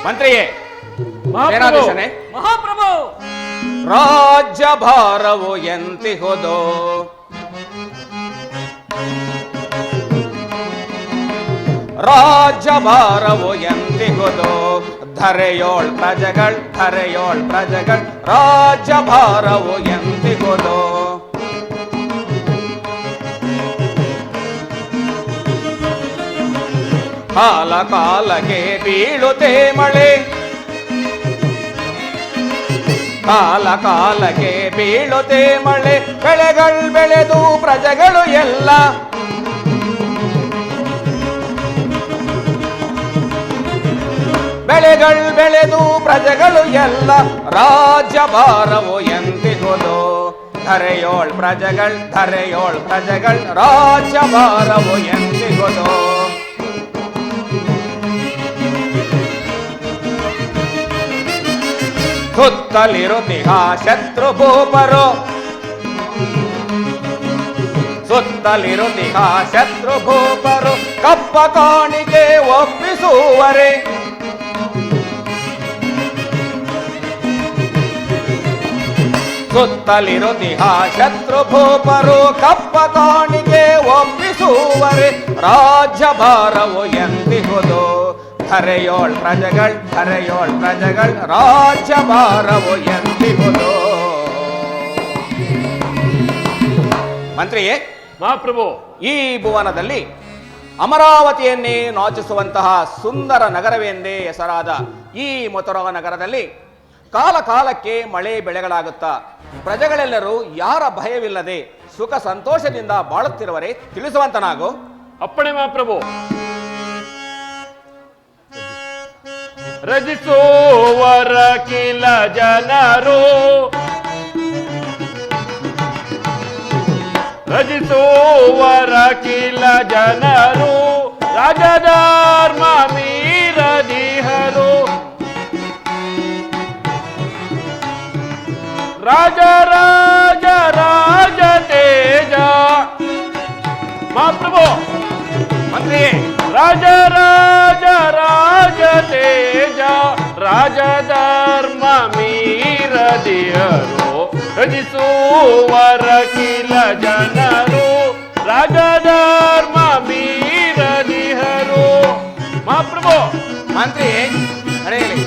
ಮಂತ್ರಿಯೇ, ಸೇನಾಧೀಶನೇ, ಮಹಾಪ್ರಭು, ರಾಜ್ಯ ಭಾರವು ಎಂತಿಹುದು? ರಾಜ್ಯ ಭಾರವು ಎಂತಿಹುದು? ಧರೆಯೋಳ್ ಪ್ರಜೆಗಳ್ ರಾಜ್ಯ ಭಾರವು ಎಂತಿಹುದು? ಕಾಲ ಕಾಲಕ್ಕೆ ಬೀಳುತ್ತೆ ಮಳೆ, ಕಾಲ ಕಾಲಕ್ಕೆ ಬೀಳುತ್ತೆ ಮಳೆ, ಬೆಳೆಗಳು ಬೆಳೆದು ಪ್ರಜೆಗಳು ಎಲ್ಲ ಬೆಳೆಗಳು ಬೆಳೆದು ಪ್ರಜೆಗಳು ಎಲ್ಲ ರಾಜ್ಯ ಭಾರವು ಎಂತಿಹುದು? ಧರೆಯೋಳ್ ಪ್ರಜೆಗಳ್ ರಾಜ್ಯ ಭಾರವು ಎಂತಿಹುದು? ಸುತ್ತಲಿರುತ್ತಿಹ ಶತ್ರು ಭೂಪರು, ಸುತ್ತಲಿರುತ್ತಿಹ ಶತ್ರು ಭೂಪರು ಕಪ್ಪ ಕಾಣಿಕೆ ಒಪ್ಪಿಸುವರೆ. ಸುತ್ತಲಿರುತ್ತಿಹ ಶತ್ರು ಭೂಪರು ಕಪ್ಪ ಕಾಣಿಕೆ ಒಪ್ಪಿಸುವರೆ, ರಾಜ್ಯ ಭಾರವು ಎಂತಿಹುದು? ಧರೆಯೋಳ್ ಪ್ರಜೆಗಳ್ ರಾಜ್ಯ ಭಾರವು ಎಂತಿಹುದು? ಮಂತ್ರಿಯೇ, ಮಹಾಪ್ರಭು, ಈ ಭುವನದಲ್ಲಿ ಅಮರಾವತಿಯನ್ನೇ ನಾಚಿಸುವಂತಹ ಸುಂದರ ನಗರವೆಂದೇ ಹೆಸರಾದ ಈ ಮಥುರಾ ನಗರದಲ್ಲಿ ಕಾಲ ಕಾಲಕ್ಕೆ ಮಳೆ ಬೆಳೆಗಳಾಗುತ್ತಾ ಪ್ರಜೆಗಳೆಲ್ಲರೂ ಯಾರ ಭಯವಿಲ್ಲದೆ ಸುಖ ಸಂತೋಷದಿಂದ ಬಾಳುತ್ತಿರುವರೆ ತಿಳಿಸುವಂತನಾಗು. ಅಪ್ಪಣೆ ಮಹಾಪ್ರಭು. ರಜಿಸುವರ ಕಿಲ ಜನರು, ರಜಿಸುವರ ಕಿಲ ಜನರು ರಾಜಧರ್ಮ ಮೀರದಿಹರು. ರಾಜ ರಾಜ ರಾಜ ತೇಜ. ಮಹಾಪ್ರಭು, ಮಂತ್ರಿಯೇ, ರಾಜ ರಾಜ ರಾಜ ತೇಜ ರಾಜಧರ್ಮ ಮೀರದಿಯರು. ರಜಿಸುವರ ಕಿಲ ಜನರು ರಾಜಧರ್ಮ ಮೀರದಿಹರು. ಮಹಾಪ್ರಭು, ಮಂತ್ರಿಯೇ, ನಡೆಯಲಿ.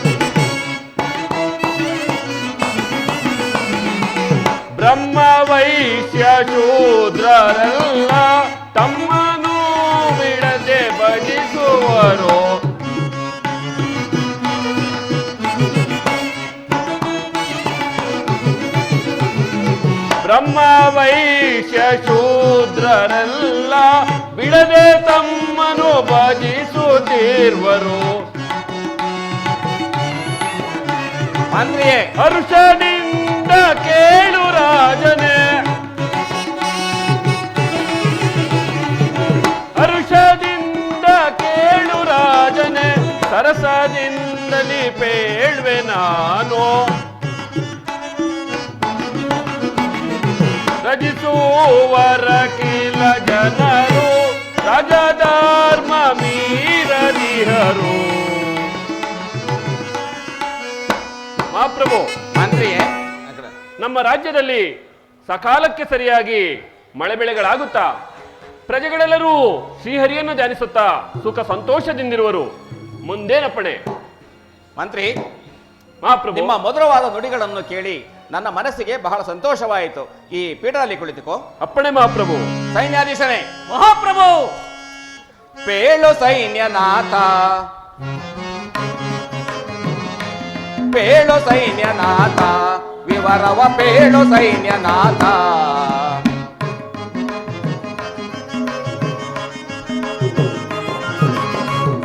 ಬ್ರಹ್ಮ ವೈಶ್ಯ ಶೂದ್ರರೆಲ್ಲ ತಮ್ಮನು ಬಿಡದೆ ಭಜಿಸುವರು. ಬ್ರಹ್ಮ ವೈಶ್ಯ ಶೂದ್ರರೆಲ್ಲ ಬಿಡದೆ ತಮ್ಮನು ಭಜಿಸುತ್ತಿರುವರು. ಮಂತ್ರಿಯೇ, ಹರ್ಷದಿಂದ ಕೇಳು ರಾಜನೇ, ಹರ್ಷದಿಂದ ಕೇಳು ರಾಜನೇ, ಸರಸದಿಂದಲಿ ಪೇಳ್ವೆ ನಾನು. ರಜಿಸುವರ ಕಿಲ ಜನರು ರಾಜಧರ್ಮ ಮೀರದಿಹರು. ಮಹಾಪ್ರಭು, ಮಂತ್ರಿಯೇ, ನಮ್ಮ ರಾಜ್ಯದಲ್ಲಿ ಸಕಾಲಕ್ಕೆ ಸರಿಯಾಗಿ ಮಳೆ ಬೆಳೆಗಳಾಗುತ್ತಾ ಪ್ರಜೆಗಳೆಲ್ಲರೂ ಶ್ರೀಹರಿಯನ್ನು ಧ್ಯಾನಿಸುತ್ತಾ ಸುಖ ಸಂತೋಷದಿಂದಿರುವರು. ಮುಂದೇನಪ್ಪಣೆ? ಮಂತ್ರಿ, ಮಹಾಪ್ರಭು, ನಿಮ್ಮ ಮಧುರವಾದ ನುಡಿಗಳನ್ನು ಕೇಳಿ ನನ್ನ ಮನಸ್ಸಿಗೆ ಬಹಳ ಸಂತೋಷವಾಯಿತು. ಈ ಪೀಠದಲ್ಲಿ ಕುಳಿತುಕೋ. ಅಪ್ಪಣೆ ಮಹಾಪ್ರಭು. ಸೈನ್ಯಾಧೀಶನೇ, ಮಹಾಪ್ರಭು, ಪೇಳು ಸೈನ್ಯನಾಥ, ಪೇಳು ಸೈನ್ಯನಾಥ, ವಿವರವ ಪೇಳು ಸೈನ್ಯನಾಥ.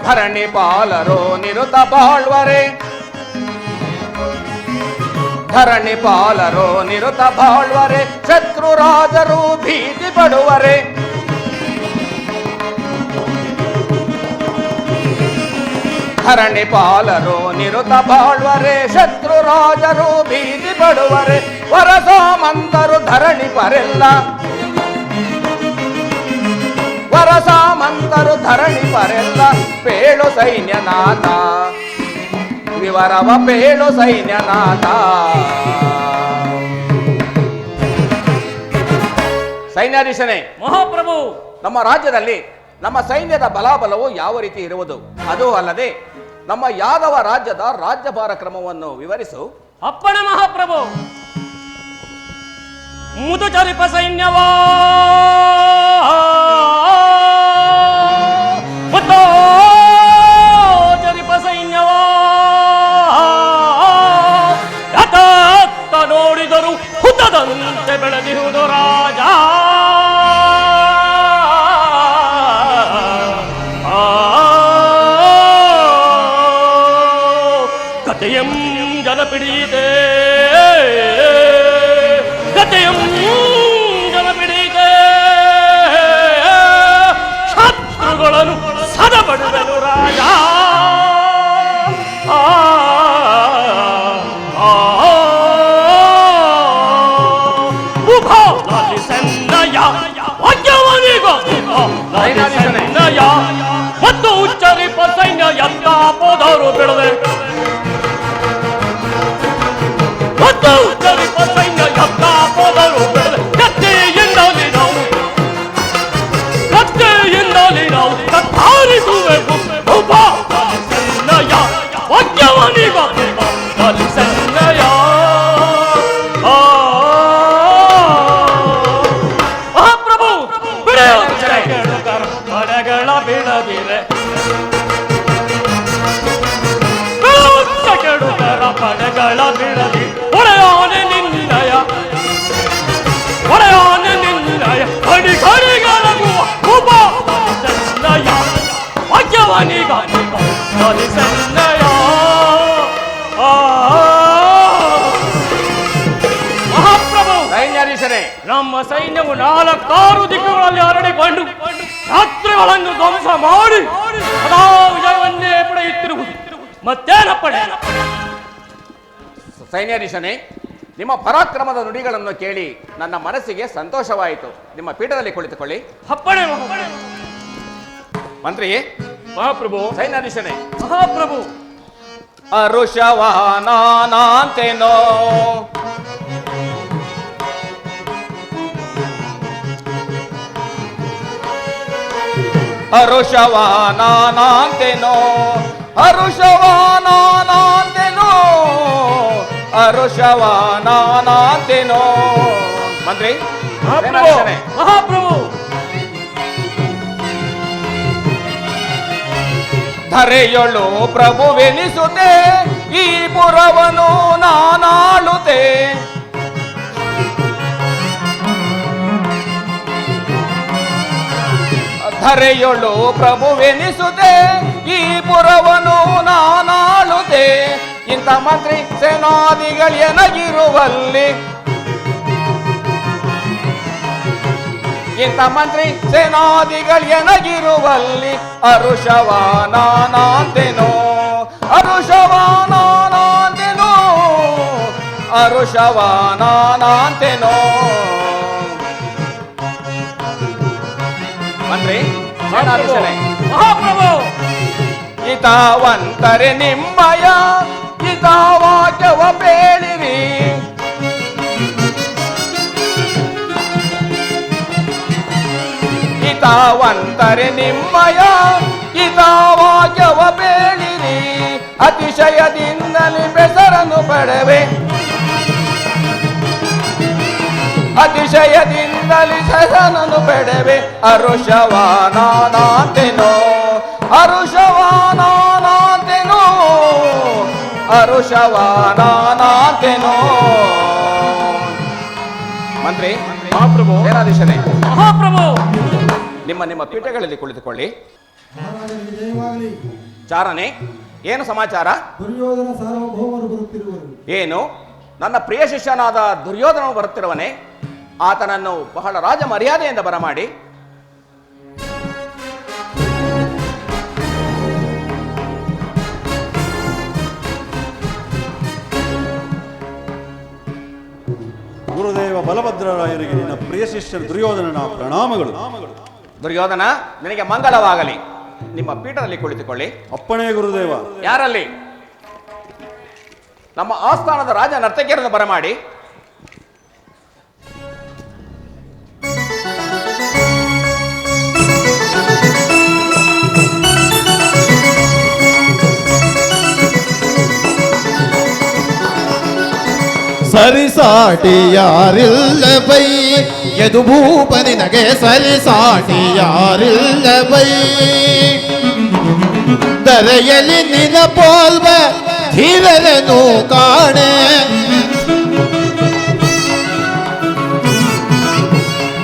ಧರಣಿ ಪಾಲರೋ ನಿರುತ ಬಾಳ್ವರೆ, ಧರಣಿ ಪಾಲರೋ ನಿರುತ ಬಾಳ್ವರೆ, ಶತ್ರು ರಾಜರು ಭೀತಿ ಪಡುವರೆ. ಧರಣಿ ಪಾಲರು ನಿರುತ ಬಾಳ್ವರೆ, ಶತ್ರು ರಾಜರು ಭೀತಿ ಪಡುವರೆ. ವರಸಾಮಂತರು ಧರಣಿ ಪರೆಲ್ಲ, ವರಸಾಮಂತರು ಧರಣಿ ಪರೆಲ್ಲ. ಪೇಳು ಸೈನ್ಯನಾಥ, ವಿವರವ ಬೇಳು ಸೈನ್ಯನಾಥ. ಸೈನ್ಯಾಧೀಶನೇ, ಮಹಾಪ್ರಭು, ನಮ್ಮ ರಾಜ್ಯದಲ್ಲಿ ನಮ್ಮ ಸೈನ್ಯದ ಬಲಾಬಲವು ಯಾವ ರೀತಿ ಇರುವುದು, ಅದು ಅಲ್ಲದೆ ನಮ್ಮ ಯಾದವ ರಾಜ್ಯದ ರಾಜ್ಯಭಾರ ಕ್ರಮವನ್ನು ವಿವರಿಸು. ಅಪ್ಪಣೆ ಮಹಾಪ್ರಭು. ಮುದುಚರಿಪ ಸೈನ್ಯವಾ ಜರಿಪ ಸೈನ್ಯವಾ ಯಥಾರ್ಥ ನೋಡಿದರು ಹುತದಂತೆ ಬೆಳೆದಿರುವುದು ರಾಜ. ಗತೆಯಂ ಜನಪಿಡೀತೆ ಗತೆಯಂ ಜನಪಿಡೀತೆ ಶತ್ರುಗಳನ್ನು ಸದಬಡಿದನು ರಾಜ. ಉಭಾಲಿ ಸನ್ನಯ ವಾಕ್ಯವನಿಗೋ ಸನ್ನಯ ಮತ್ತು ಉಚ್ಚರಿಪ ಸೈನ್ಯ ಎಂತ ಪೋದವರು ಬಿಡದೆ ಮತ್ತು ಉಚ್ಚರಿಪ ಸೈನ್ಯ ಎಂತ ಪೋದವರು ಬಿಡದೆ ಕತ್ತೆಯಿಂದಲೇ ನಾವು ಕತ್ತಾರಿಸುವೆವು. ಉಭಾಲಿ ಸನ್ನಯ ವಾಕ್ಯವನಿಗೋ ಸನ್ನಯ. ಮಹಾಪ್ರಭು, ಪಡೆಗಳ ಬಿಡದಿರೆ ಕೆಡುಕರ ಪಡೆಗಳ ಬಿಡದಿ ಒಡೆಯಾನೆ ನಿನ್ನಯ ಕಡಿ ಕಡಿಗಳಗುವ ಉಪ ಸನ್ನಯ ವಾಕ್ಯವನಿಗ ಸನ್ನಯ. ಮಹಾಪ್ರಭು, ಸೈನ್ಯಾಧೀಶನೇ, ನಮ್ಮ ಸೈನ್ಯವು 4 ದಿಕ್ಕುಗಳಲ್ಲಿ ಹರಡಿಕೊಂಡು ರಾತ್ರಿಗಳನ್ನು ಧ್ವಂಸ ಮಾಡಿ ಸದಾ ವಿಜಯವನ್ನೇ ಪಡೆಯುತ್ತಿರುವುದು. ಮತ್ತೇನಪ್ಪಣೆ? ಸೈನ್ಯಾಧೀಶನೇ, ನಿಮ್ಮ ಪರಾಕ್ರಮದ ನುಡಿಗಳನ್ನು ಕೇಳಿ ನನ್ನ ಮನಸ್ಸಿಗೆ ಸಂತೋಷವಾಯಿತು. ನಿಮ್ಮ ಪೀಠದಲ್ಲಿ ಕುಳಿತುಕೊಳ್ಳಿ. ಅಪ್ಪಣೆ ಮಂತ್ರಿ. ಮಹಾಪ್ರಭು. ಸೈನ್ಯಾಧೀಶನೇ. ಮಹಾಪ್ರಭು. ಅರುಷವಾನಾಂತೆನೋ ಅರುಷವಾನಾಂತೆನೋ ಅರುಷವಾನಾಂತೆನೋ ಅರುಷವಾನಾಂತೆನೋ. ಮಂತ್ರಿ. ಮಹಾಪ್ರಭು. ಧರೆಯೊಳು ಪ್ರಭುವೆನಿಸುತ್ತೆ ಈ ಪುರವನು ನಾನಾಳುತ್ತೆ. ಧರೆಯೊಳು ಪ್ರಭುವೆನಿಸುತ್ತೆ ಈ ಪುರವನು ನಾನಾಳುತ್ತೆ. ಇಂಥ ಮಂತ್ರಿ ಸೇನಾದಿಗಳೇನಾಗಿರುವಲ್ಲಿ ಇಂಥ ಮಂತ್ರಿ ಸೇನಾದಿಗಳೇನಾಗಿರುವಲ್ಲಿ ಅರುಷವಾನಾಂತೆನೋ ಅರುಷವಾನಾಂತೆನೋ ಅರುಷವಾನಾಂತೆನೋ. ಮಂತ್ರಿ. ಮಹಾಪ್ರಭು. ಹಿತಾವಂತರೆ ನಿಮ್ಮಯ ಹಿತಾವಾಕ್ಯವ ಬೇಳಿರಿ. ಹಿತಾವಂತರೆ ನಿಮ್ಮಯ ಹಿತಾವಾಕ್ಯವ ಬೇಳಿರಿ. ಅತಿಶಯದಿಂದಲೇ ಬೆಸರನ್ನು ಪಡೆವೆ ಅತಿಶಯದಿಂದಲೇ ಬೆಸರನ್ನು ಪಡೆವೆ. ಅರುಷವಾನಾಂತೆನೋ ಅರುಷವಾನಾಂತೆನೋ ಅರುಷವಾನಾಂತೆನೋ. ಮಂತ್ರಿ. ಮಹಾಪ್ರಭು. ಸೇನಾಧೀಶನೇ. ಮಹಾಪ್ರಭು. ನಿಮ್ಮ ಪೀಠಗಳಲ್ಲಿ ಕುಳಿತುಕೊಳ್ಳಿ. ಚಾರನೆ, ಏನು ಸಮಾಚಾರ? ದುರ್ಯೋಧನ ಸಾರ್ವಭೌಮರು ಬರುತ್ತಿರುವರು. ಏನು, ನನ್ನ ಪ್ರಿಯ ಶಿಷ್ಯನಾದ ದುರ್ಯೋಧನನು ಬರುತ್ತಿರುವನೇ? ಆತನನ್ನು ಬಹಳ ರಾಜ ಮರ್ಯಾದೆಯಿಂದ ಬರಮಾಡಿ. ಗುರುದೇವ ಬಲಭದ್ರರಾಯರಿಗೆ ನಿನ್ನ ಪ್ರಿಯ ಶಿಷ್ಯ ದುರ್ಯೋಧನನ ಪ್ರಣಾಮಗಳು. ದುರ್ಯೋಧನ, ನಿನಗೆ ಮಂಗಳವಾಗಲಿ. ನಿಮ್ಮ ಪೀಠದಲ್ಲಿ ಕುಳಿತುಕೊಳ್ಳಿ. ಅಪ್ಪಣೆ ಗುರುದೇವ. ಯಾರಲ್ಲಿ? ನಮ್ಮ ಆಸ್ಥಾನದ ರಾಜ ನರ್ತಕಿಯರನ್ನು ಬರಮಾಡಿ ಸರಿಸಾಟಿ ಯಾರಿಲ್ಲ ಬೈ ಯದು ಭೂಪನಿ ನಗೆ ಸರಿಸಾಟಿ ಯಾರಿಲ್ಲ ಬೈ ದರೆಯಲ್ಲಿ ನಿನ ಪೋಲ್ವ ಧೀರರನು ಕಾಣೆ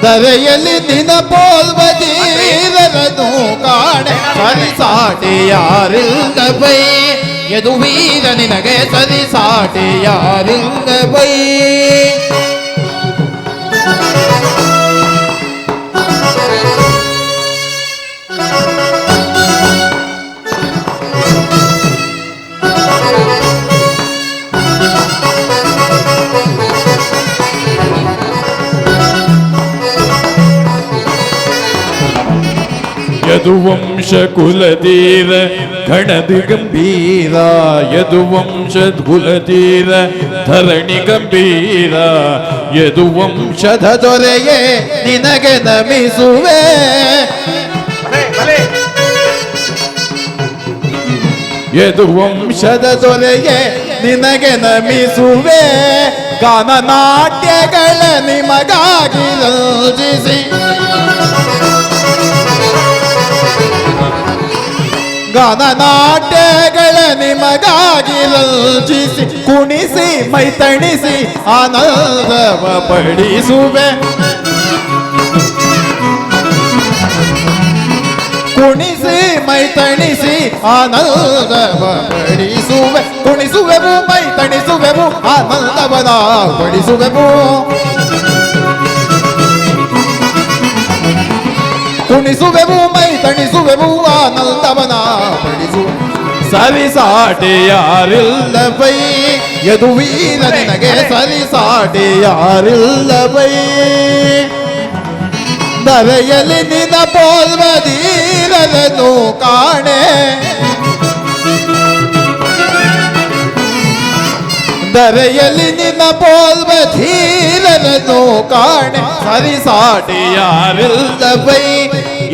ದರೆಯಲ್ಲಿ ನಿನ ಪೋಲ್ವ ಧೀರರನು ಕಾಣೆ ಸರಿಸಾಟಿ ಯಾರಿಲ್ಲ ಬೈ ಯದು ವೀರ ನಿನಗೆ ಸರಿಸಾಟಿ ಯಾರಿಲ್ಲ ಬೈ ಯದುವಂಶ ಕುಲಧೀರ ಗಣದಿ ಗಂಭೀರ ಯದುವಂಶ ಕುಲಧೀರ ಧರಣಿ ಗಂಭೀರ ಯದುವಂಶದ ದೊರೆಯೇ ನಿನಗೆ ನಮಿಸುವೆ ಯದುವಂಶದ ದೊರೆಯೇ ನಿನಗೆ ನಮಿಸುವೆ ಗಾನ ನಾಟ್ಯಗಳ ನಿಮಗಾಗಿ ರಂಜಿಸಿ ಗಾನ ನಾಟ್ಯಗಳ ನಿಮಗಾಗಿ ರಂಜಿಸಿ ಕುಣಿಸಿ ಮೈತಣಿಸಿ ಆನಂದವ ಪಡಿಸುವೆ ಕುಣಿಸಿ ಮೈತಣಿಸಿ ಆನಂದವ ಪಡಿಸುವೆ ಕುಣಿಸುವೆವು ಮೈತಣಿಸುವೆವು ಆನಂದವನ ಪಡಿಸುವೆವು ಕುಣಿಸುವೆವು ಮೈತಣಿಸುವೆವು ಆನಂದವನ ಪಡಿಸು ಸರಿಸಾಟಿ ಯಾರಿಲ್ಲ ಬೈ ಯದು ವೀರ ನಿನಗೆ ಸರಿಸಾಟಿ ಯಾರಿಲ್ಲ ಬೈ ದರೆಯಲ್ಲಿ ನಿನ್ನ ಪೋಲ್ವ ಧೀರರನು ಕಾಣೆ ದರೆಯಲ್ಲಿ ನಿನ್ನ ಪೋಲ್ವ ಧೀರರನು ಕಾಣೆ ಸರಿಸಾಟಿ ಯಾರಿಲ್ಲ ಬೈ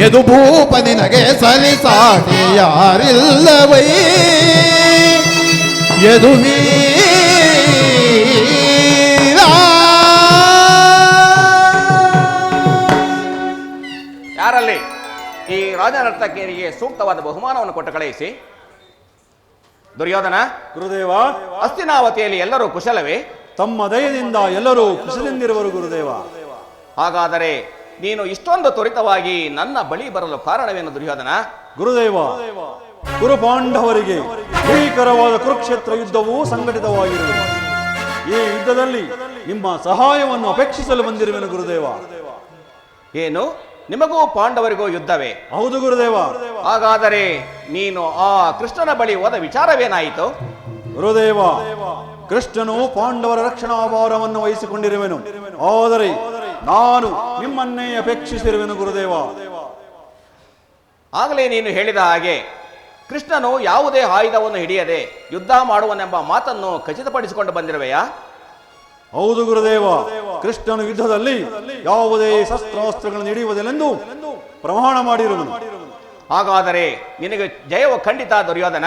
ಯದು ಭೂಪ ನಿನಗೆ ಸರಿಸಾಟಿ ಯಾರಿಲ್ಲ ಬೈ ಯದು ಯಾರಲ್ಲಿ ಈ ರಾಜ ನರ್ತಕಿಯರಿಗೆ ಸೂಕ್ತವಾದ ಬಹುಮಾನವನ್ನು ಕೊಟ್ಟು ಕಳುಹಿಸಿ. ದುರ್ಯೋಧನ, ಗುರುದೇವ, ಹಸ್ತಿನಾವತಿಯಲ್ಲಿ ಎಲ್ಲರೂ ಕುಶಲವೇ? ತಮ್ಮ ದಯದಿಂದ ಎಲ್ಲರೂ ಕುಶಲಿಂದಿರುವರು ಗುರುದೇವ. ಹಾಗಾದರೆ ನೀನು ಇಷ್ಟೊಂದು ತ್ವರಿತವಾಗಿ ನನ್ನ ಬಳಿ ಬರಲು ಕಾರಣವೇನು ದುರ್ಯೋಧನ? ಗುರುದೇವ, ಗುರು ಪಾಂಡವರಿಗೆ ಭೀಕರವಾದ ಕುರುಕ್ಷೇತ್ರ ಯುದ್ಧವೂ ಸಂಘಟಿತವಾಗಿರುವುದು. ಈ ಯುದ್ಧದಲ್ಲಿ ನಿಮ್ಮ ಸಹಾಯವನ್ನು ಅಪೇಕ್ಷಿಸಲು ಬಂದಿರುವೆನು ಗುರುದೇವ. ಏನು, ನಿಮಗೂ ಪಾಂಡವರಿಗೂ ಯುದ್ಧವೇ? ಹೌದು ಗುರುದೇವ. ಹಾಗಾದರೆ ನೀನು ಆ ಕೃಷ್ಣನ ಬಳಿ ಹೋದ ವಿಚಾರವೇನಾಯಿತು? ಗುರುದೇವ, ಕೃಷ್ಣನು ಪಾಂಡವರ ರಕ್ಷಣಾ ಭಾರವನ್ನು ವಹಿಸಿಕೊಂಡಿರುವೆನು. ಆದರೆ ನಾನು ನಿಮ್ಮನ್ನೇ ಅಪೇಕ್ಷಿಸಿರುವೆನು ಗುರುದೇವ. ಆಗಲೇ ನೀನು ಹೇಳಿದ ಹಾಗೆ ಕೃಷ್ಣನು ಯಾವುದೇ ಆಯುಧವನ್ನು ಹಿಡಿಯದೆ ಯುದ್ಧ ಮಾಡುವನೆಂಬ ಮಾತನ್ನು ಖಚಿತಪಡಿಸಿಕೊಂಡು ಬಂದಿರುವೆಯಾ? ಹೌದು ಗುರುದೇವ. ಕೃಷ್ಣನು ಯುದ್ಧದಲ್ಲಿ ಯಾವುದೇ ಶಸ್ತ್ರಾಸ್ತ್ರಗಳನ್ನು ಹಿಡಿಯುವುದಿല്ലെಂದು ಪ್ರಮಾಣ ಮಾಡಿರುವನು. ಹಾಗಾದರೆ ನಿನಗೆ ಜಯವು ಖಂಡಿತ ದುರ್ಯೋಧನ.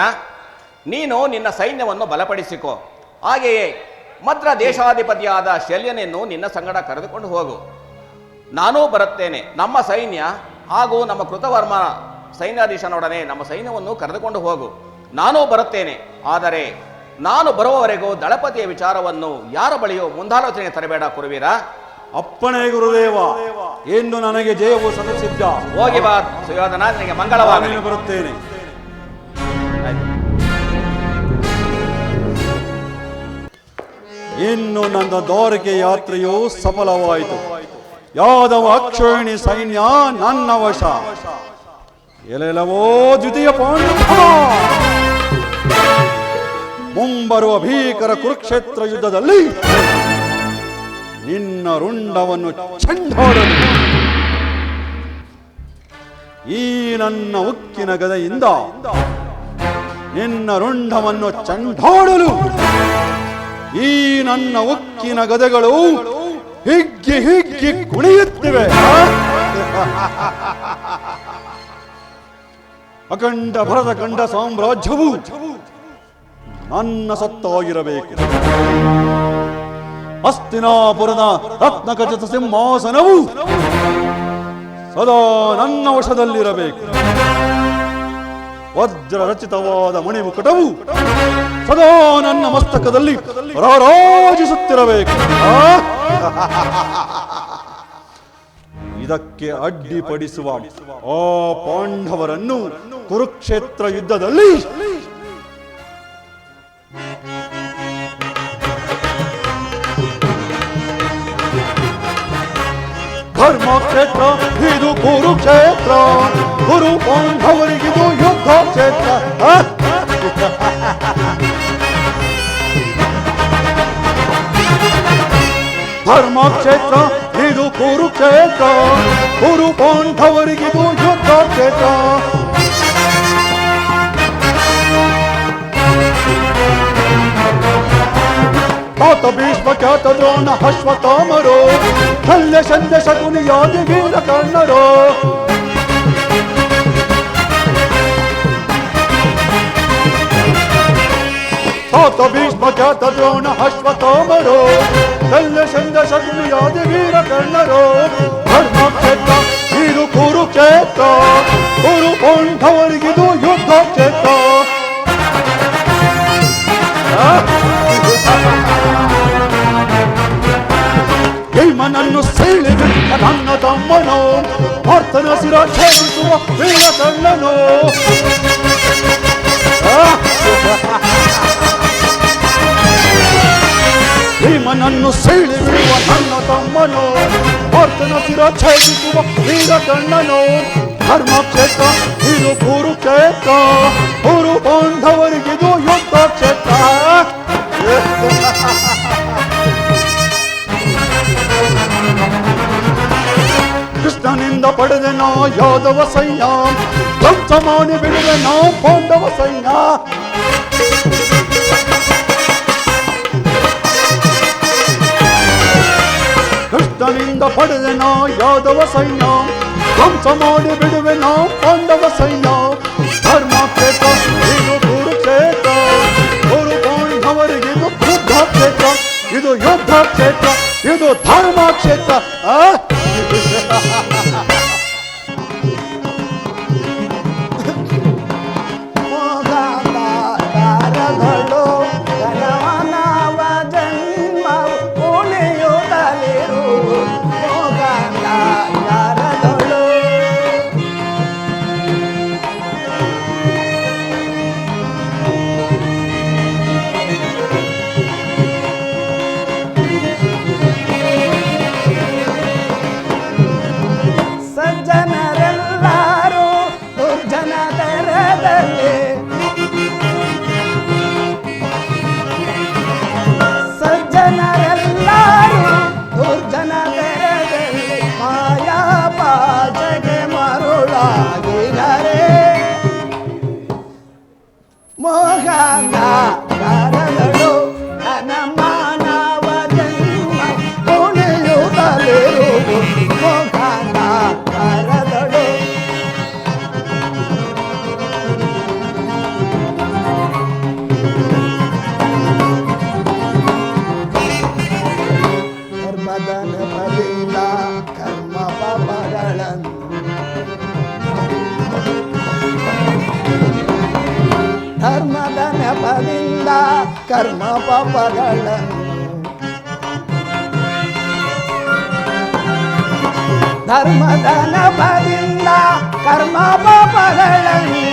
ನೀನು ನಿನ್ನ ಸೈನ್ಯವನ್ನು ಬಲಪಡಿಸಿಕೊ. ಹಾಗೆಯೇ ಮದ್ರ ದೇಶಾಧಿಪತಿಯಾದ ಶಲ್ಯನನ್ನು ನಿನ್ನ ಸಂಗಡ ಕರೆದುಕೊಂಡು ಹೋಗು. ನಾನೂ ಬರುತ್ತೇನೆ. ನಮ್ಮ ಸೈನ್ಯ ಹಾಗೂ ನಮ್ಮ ಕೃತವರ್ಮ ಸೈನ್ಯಾಧೀಶನೊಡನೆ ನಮ್ಮ ಸೈನ್ಯವನ್ನು ಕರೆದುಕೊಂಡು ಹೋಗು. ನಾನೂ ಬರುತ್ತೇನೆ. ಆದರೆ ನಾನು ಬರುವವರೆಗೂ ದಳಪತಿಯ ವಿಚಾರವನ್ನು ಯಾರ ಬಳಿಯೂ ಮುಂದಾಲೋಚನೆ ತರಬೇಡ ಕುರುವೀರ. ಅಪ್ಪಣೆ ಗುರುದೇವ. ಎಂದು ನನಗೆ ಜಯವು ಸದಸಿದ್ಧ. ಹೋಗಿ ಬಾ ಸುಯೋಧನ, ನಿನಗೆ ಮಂಗಳವಾಗಲಿ. ಬರುತ್ತೇನೆ. ಇನ್ನು ನನ್ನ ದ್ವಾರಕೆ ಯಾತ್ರೆಯು ಸಫಲವಾಯಿತು. ಯಾದವ ಅಕ್ಷೋಹಿಣಿ ಸೈನ್ಯ ನನ್ನ ವಶ. ಎಲ್ಲೆಲ್ಲವೋ ದ್ವಿತೀಯ ಪಾಂಡವ, ಮುಂಬರುವ ಭೀಕರ ಕುರುಕ್ಷೇತ್ರ ಯುದ್ಧದಲ್ಲಿ ನಿನ್ನ ರುಂಡವನ್ನು ಚೆಂಡಾಡಲು ಈ ನನ್ನ ಉಕ್ಕಿನ ಗದೆಯಿಂದ ನಿನ್ನ ರುಂಡವನ್ನು ಚೆಂಡಾಡಲು ಈ ನನ್ನ ಉಕ್ಕಿನ ಗದೆಗಳು ಹಿಗ್ಗಿ ಹಿಗ್ಗಿ ಕುಣಿಯುತ್ತಿವೆ. ಅಖಂಡ ಭರತ ಕಂಡ ಸಾಮ್ರಾಜ್ಯವು ನನ್ನ ಸತ್ತಾಗಿರಬೇಕು. ಹಸ್ತಿನಾಪುರದ ರತ್ನಖಚಿತ ಸಿಂಹಾಸನವು ಸದಾ ನನ್ನ ವಶದಲ್ಲಿರಬೇಕು. ವಜ್ರ ರಚಿತವಾದ ಮಣಿಮುಕುಟವು ಸದಾ ನನ್ನ ಮಸ್ತಕದಲ್ಲಿ ರಾರಾಜಿಸುತ್ತಿರಬೇಕು. ಇದಕ್ಕೆ ಅಡ್ಡಿಪಡಿಸುವ ಆ ಪಾಂಡವರನ್ನು ಕುರುಕ್ಷೇತ್ರ ಯುದ್ಧದಲ್ಲಿ ಧರ್ಮಕ್ಷೇತ್ರ, ಇದು ಕುರುಕ್ಷೇತ್ರ. ಗುರು ಪಾಂಡವರಿಗಿದು ಯುದ್ಧ ಕ್ಷೇತ್ರ. ಧರ್ಮಕ್ಷೇತ್ರ, ಇದು ಕುರುಕ್ಷೇತ್ರ. ಗುರು ಪಾಂಡವರಿಗಿದು ಯುದ್ಧ ಕ್ಷೇತ್ರ. ಆತ ಭೀಷ್ಮ ಖ್ಯಾತ ದ್ರೋಣ ಅಶ್ವತ್ಥಾಮರೋ, ಶಲ್ಯ ಶಲ್ಯ ಶಕುನಿಯಾದಿ ವೀರ ಕರ್ಣರೋ. ಆತ ಭೀಷ್ಮ ಖ್ಯಾತ ದ್ರೋಣ ಅಶ್ವತ್ಥಾಮರೋ, ಶಲ್ಯ ಶಲ್ಯ ಶಕುನಿಯಾದಿ ವೀರ ಕರ್ಣರೋ. ಧರ್ಮಕ್ಷೇತ್ರ, ಇದು ಕುರುಕ್ಷೇತ್ರ. ಗುರು ಪಾಂಡವರಿಗಿದು ಯುದ್ಧ ಕ್ಷೇತ್ರ. ಭೀಮನನ್ನು ಸೀಳಿಬಿಟ್ಟ ನನ್ನ ತಮ್ಮನೋ, ಭರ್ತನ ಶಿರ ಛೇದಿಸುವ ವೀರ ಕರ್ಣನೋ. ಭೀಮನನ್ನು ಸೀಳಿಬಿಡುವ ನನ್ನ ತಮ್ಮನೋ, ಭರ್ತನ ಶಿರ ಛೇದಿಸುವ ವೀರ ಕರ್ಣನೋ. ಧರ್ಮಕ್ಷೇತ್ರ, ಇದು ಕುರುಕ್ಷೇತ್ರ. ಗುರು ಪಾಂಡವರಿಗಿದು ಯುದ್ಧ ಕ್ಷೇತ್ರ. ಕೃಷ್ಣನಿಂದ ಪಡೆದ ನಾ ಯಾದವ ಸೈನ್ಯ, ಧ್ವಂಸ ಮಾಡಿ ಬಿಡುವೆ ನಾ ಪಾಂಡವ ಸೈನ್ಯ. ಕೃಷ್ಣನಿಂದ ಪಡೆದ ನಾ ಯಾದವ ಸೈನ್ಯ, ಧ್ವಂಸ ಮಾಡಿ ಬಿಡುವೆ ನಾ ಪಾಂಡವ ಸೈನ್ಯ. ಧರ್ಮಕ್ಷೇತ್ರ, ಇದು ಕುರುಕ್ಷೇತ್ರ. ಗುರು ಪಾಂಡವರಿಗಿದು ಯುದ್ಧ ಕ್ಷೇತ್ರ. ಇದು ಯುದ್ಧ ಕ್ಷೇತ್ರ, ಇದು ಧರ್ಮ ಕ್ಷೇತ್ರ. ಧರ್ಮದ ನೆಪದಿಂದ ಕರ್ಮ ಪಾಪಗಳನ್ನು, ಧರ್ಮದ ನೆಪದಿಂದ ಕರ್ಮ ಪಾಪಗಳನ್ನು,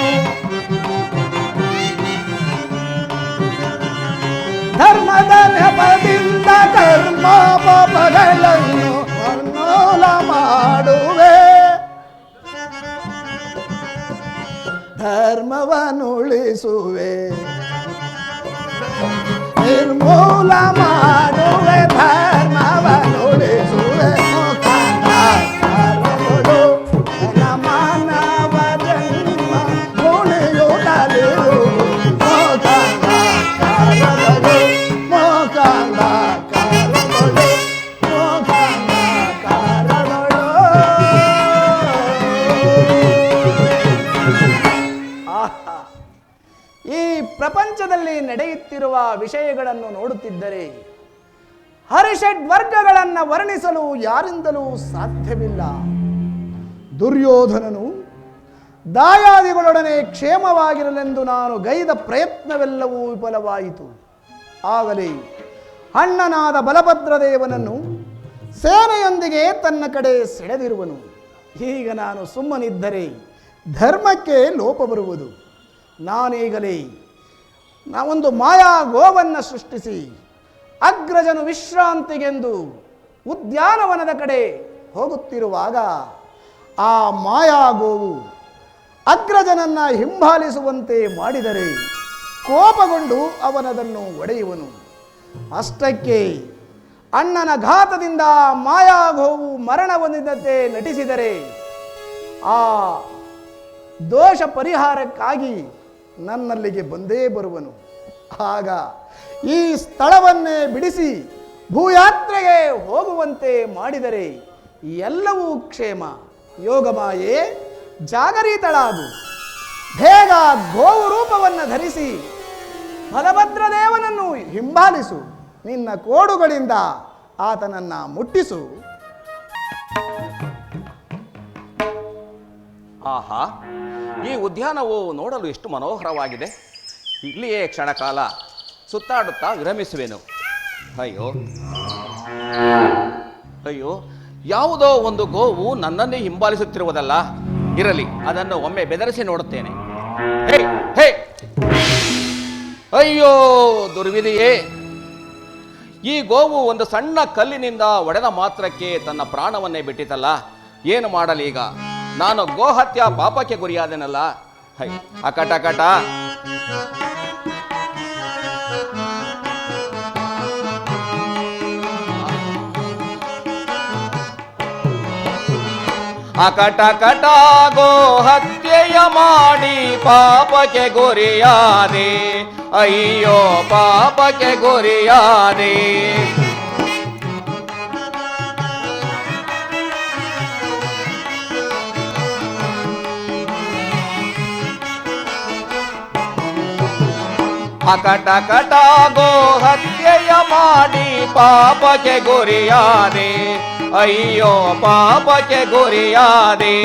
ಧರ್ಮದ ನೆಪದಿಂದ ಕರ್ಮ ಪಾಪಗಳನ್ನು ನಿರ್ಮೂಲ ಮಾಡುವೆ. ಧರ್ಮವನ್ನುಳಿಸುವೆ, ನಿರ್ಮೂಲ ಮಾಡುವೆ. ಧರ್ಮವನ್ನುಳಿಸುವೆ. ಮಾನವ ಜನ್ಮ ಉಳಿಯುತ್ತಲಿರು ಮೋಕಾಂಡ ಆಹಾ. ಈ ಪ್ರಪಂಚದಲ್ಲಿ ನಡೆಯುತ್ತಿರುವ ವಿಷಯಗಳನ್ನು ನೋಡುತ್ತಿದ್ದರೆ ಹರಿಷಡ್ ವರ್ಗಗಳನ್ನು ವರ್ಣಿಸಲು ಯಾರಿಂದಲೂ ಸಾಧ್ಯವಿಲ್ಲ. ದುರ್ಯೋಧನನು ದಾಯಾದಿಗಳೊಡನೆ ಕ್ಷೇಮವಾಗಿರಲೆಂದು ನಾನು ಗೈದ ಪ್ರಯತ್ನವೆಲ್ಲವೂ ವಿಫಲವಾಯಿತು. ಆಗಲೇ ಅಣ್ಣನಾದ ಬಲಭದ್ರದೇವನನ್ನು ಸೇನೆಯೊಂದಿಗೆ ತನ್ನ ಕಡೆ ಸೆಳೆದಿರುವನು. ಈಗ ನಾನು ಸುಮ್ಮನಿದ್ದರೆ ಧರ್ಮಕ್ಕೆ ಲೋಪ ಬರುವುದು. ನಾನೀಗಲೇ ಒಂದು ಮಾಯಾ ಗೋವನ್ನು ಸೃಷ್ಟಿಸಿ ಅಗ್ರಜನು ವಿಶ್ರಾಂತಿಗೆಂದು ಉದ್ಯಾನವನದ ಕಡೆ ಹೋಗುತ್ತಿರುವಾಗ ಆ ಮಾಯಾ ಗೋವು ಅಗ್ರಜನನ್ನ ಹಿಂಬಾಲಿಸುವಂತೆ ಮಾಡಿದರೆ ಕೋಪಗೊಂಡು ಅವನದನ್ನು ಒಡೆಯುವನು. ಅಷ್ಟಕ್ಕೆ ಅಣ್ಣನ ಘಾತದಿಂದ ಮಾಯಾ ಗೋವು ಮರಣ ಹೊಂದಿದಂತೆ ನಟಿಸಿದರೆ ಆ ದೋಷ ಪರಿಹಾರಕ್ಕಾಗಿ ನನ್ನಲ್ಲಿಗೆ ಬಂದೇ ಬರುವನು. ಆಗ ಈ ಸ್ಥಳವನ್ನೇ ಬಿಡಿಸಿ ಭೂಯಾತ್ರೆಗೆ ಹೋಗುವಂತೆ ಮಾಡಿದರೆ ಎಲ್ಲವೂ ಕ್ಷೇಮ. ಯೋಗಮಾಯೆ ಜಾಗರೀತಳಾಗು. ಬೇಗ ಗೋವು ರೂಪವನ್ನು ಧರಿಸಿ ಬಲಭದ್ರದೇವನನ್ನು ಹಿಂಬಾಲಿಸು. ನಿನ್ನ ಕೋಡುಗಳಿಂದ ಆತನನ್ನ ಮುಟ್ಟಿಸು. ಆಹಾ, ಈ ಉದ್ಯಾನವು ನೋಡಲು ಎಷ್ಟು ಮನೋಹರವಾಗಿದೆ. ಇಲ್ಲಿಯೇ ಕ್ಷಣಕಾಲ ಸುತ್ತಾಡುತ್ತಾ ವಿರಮಿಸುವೆನು. ಅಯ್ಯೋ ಅಯ್ಯೋ, ಯಾವುದೋ ಒಂದು ಗೋವು ನನ್ನನ್ನೇ ಹಿಂಬಾಲಿಸುತ್ತಿರುವುದಲ್ಲ. ಇರಲಿ, ಅದನ್ನು ಒಮ್ಮೆ ಬೆದರಿಸಿ ನೋಡುತ್ತೇನೆ. ಹೇ ಹೇ, ಅಯ್ಯೋ ದುರ್ವಿಧಿಯೇ! ಈ ಗೋವು ಒಂದು ಸಣ್ಣ ಕಲ್ಲಿನಿಂದ ಒಡೆದ ಮಾತ್ರಕ್ಕೆ ತನ್ನ ಪ್ರಾಣವನ್ನೇ ಬಿಟ್ಟಿತಲ್ಲ. ಏನು ಮಾಡಲೀಗ? ನಾನು ಗೋಹತ್ಯ ಪಾಪಕ್ಕೆ ಗುರಿಯಾದೆನಲ್ಲ. ಹೈ ಅಕಟಕಟ. ಅಕಟಕಟ ಗೋಹತ್ಯೆಯ ಮಾಡಿ ಪಾಪಕ್ಕೆ ಗುರಿಯಾದೆ. ಅಯ್ಯೋ ಪಾಪಕ್ಕೆ ಗುರಿಯಾದೆ. ಅಕಟಕಟ ಗೋಹತ್ಯೆಯ ಮಾಡಿ ಪಾಪಕ್ಕೆ ಗುರಿಯಾದೆ. ಅಯ್ಯೋ ಪಾಪಕ್ಕೆ ಗುರಿಯಾದೆ.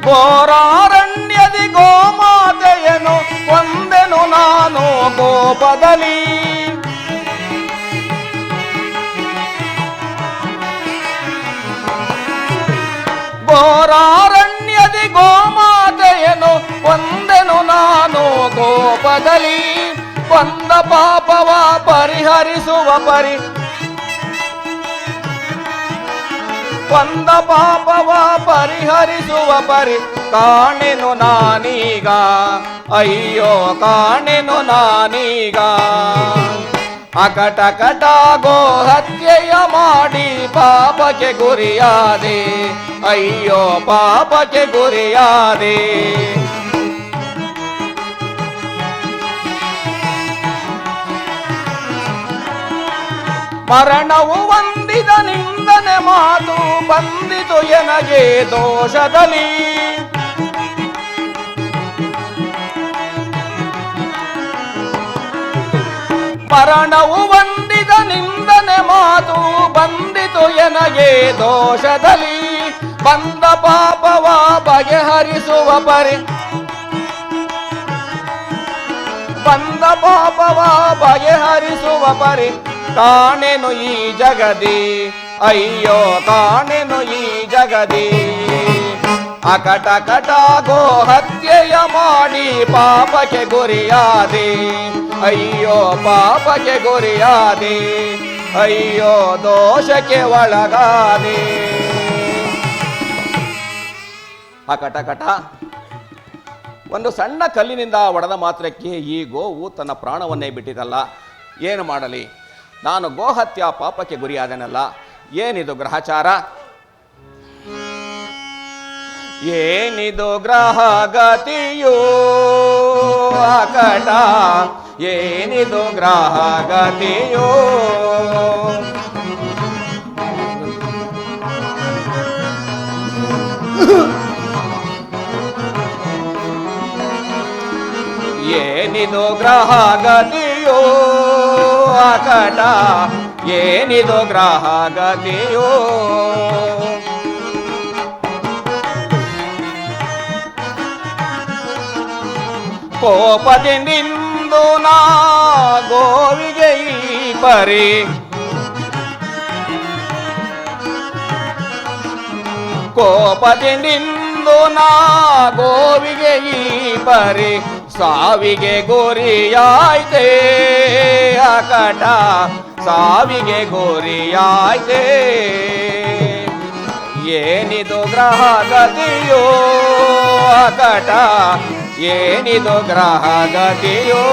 ಘೋರಾರಣ್ಯದಿ ಗೋಮಾತೆಯನು ಕೊಂದೆನು ನಾನು ಕೋಪದಲ್ಲಿ. ಘೋರಾರಣ್ಯದಿ ಗೋಮಾತೆಯನು ಕೊಂದೆನು ನಾನು ಕೋಪದಲ್ಲಿ. ಕೊಂದ ಪಾಪವ ಪರಿಹರಿಸುವ ಕೊಂದ ಪಾಪವ ಪರಿಹರಿಸುವ ಕಾಣೆನು ನಾನೀಗ. ಅಯ್ಯೋ ಕಾಣೆನು ನಾನೀಗ. ಅಕಟಕಟ ಗೋಹತ್ಯೆಯ ಮಾಡಿ ಪಾಪಕ್ಕೆ ಗುರಿಯಾದೆ. ಅಯ್ಯೋ ಪಾಪಕ್ಕೆ ಗುರಿಯಾದೆ. ಮರಣವು ವಂದಿದ ನಿಂದನೆ ಮಾತು ಬಂದಿತು ಎನಗೆ ದೋಷದಲ್ಲಿ. ಮರಣವು ವಂದಿದ ನಿಂದನೆ ಮಾತು ಬಂದಿತು ಎನಗೆ ದೋಷದಲ್ಲಿ. ಬಂದ ಪಾಪವ ಬಗೆಹರಿಸುವ ಬಂದ ಪಾಪವ ಬಗೆಹರಿಸುವ ಕಾಣೆನು ಈ ಜಗದಿ. ಅಯ್ಯೋ ಕಾಣೆನು ಈ ಜಗದಿ. ಅಕಟಕಟ ಗೋಹತ್ಯೆಯ ಮಾಡಿ ಪಾಪಕ್ಕೆ ಗುರಿಯಾದೆ. ಅಯ್ಯೋ ಪಾಪಕ್ಕೆ ಗುರಿಯಾದೆ. ಅಯ್ಯೋ ದೋಷಕ್ಕೆ ಒಳಗಾದೆ. ಅಕಟಕಟ ಒಂದು ಸಣ್ಣ ಕಲ್ಲಿನಿಂದ ಒಡೆದ ಮಾತ್ರಕ್ಕೆ ಈ ಗೋವು ತನ್ನ ಪ್ರಾಣವನ್ನೇ ಬಿಟ್ಟಿತಲ್ಲ. ಏನು ಮಾಡಲಿ? ನಾನು ಗೋಹತ್ಯ ಪಾಪಕ್ಕೆ ಗುರಿಯಾದೆನಲ್ಲ. ಏನಿದು ಗ್ರಹಚಾರ? ಏನಿದು ಗ್ರಹ ಗತಿಯೋ ಅಕಟ? ಏನಿದು ಗ್ರಹಗತಿಯೋ. ಏನಿದು ಗ್ರಹಗತಿಯೋ ಅಕಟ, ಏನಿದು ಗ್ರಹಗತಿಯೋ. ಕೋಪದಿಂದಿಂದು ನಾ ಗೋವಿಗೆ ಈ ಪರಿ, ಕೋಪದಿಂದಿಂದು ನಾ ಗೋವಿಗೆ ಈ ಪರಿ, ಸಾವಿಗೆ ಗುರಿಯಾಯ್ತೆ ಅಕಟ, ಸಾವಿಗೆ ಗುರಿಯಾಯ್ತೆ. ಏನಿದು ಗ್ರಹಗತಿಯೋ ಅಕಟ, ಏನಿದು ಗ್ರಹಗತಿಯೋ.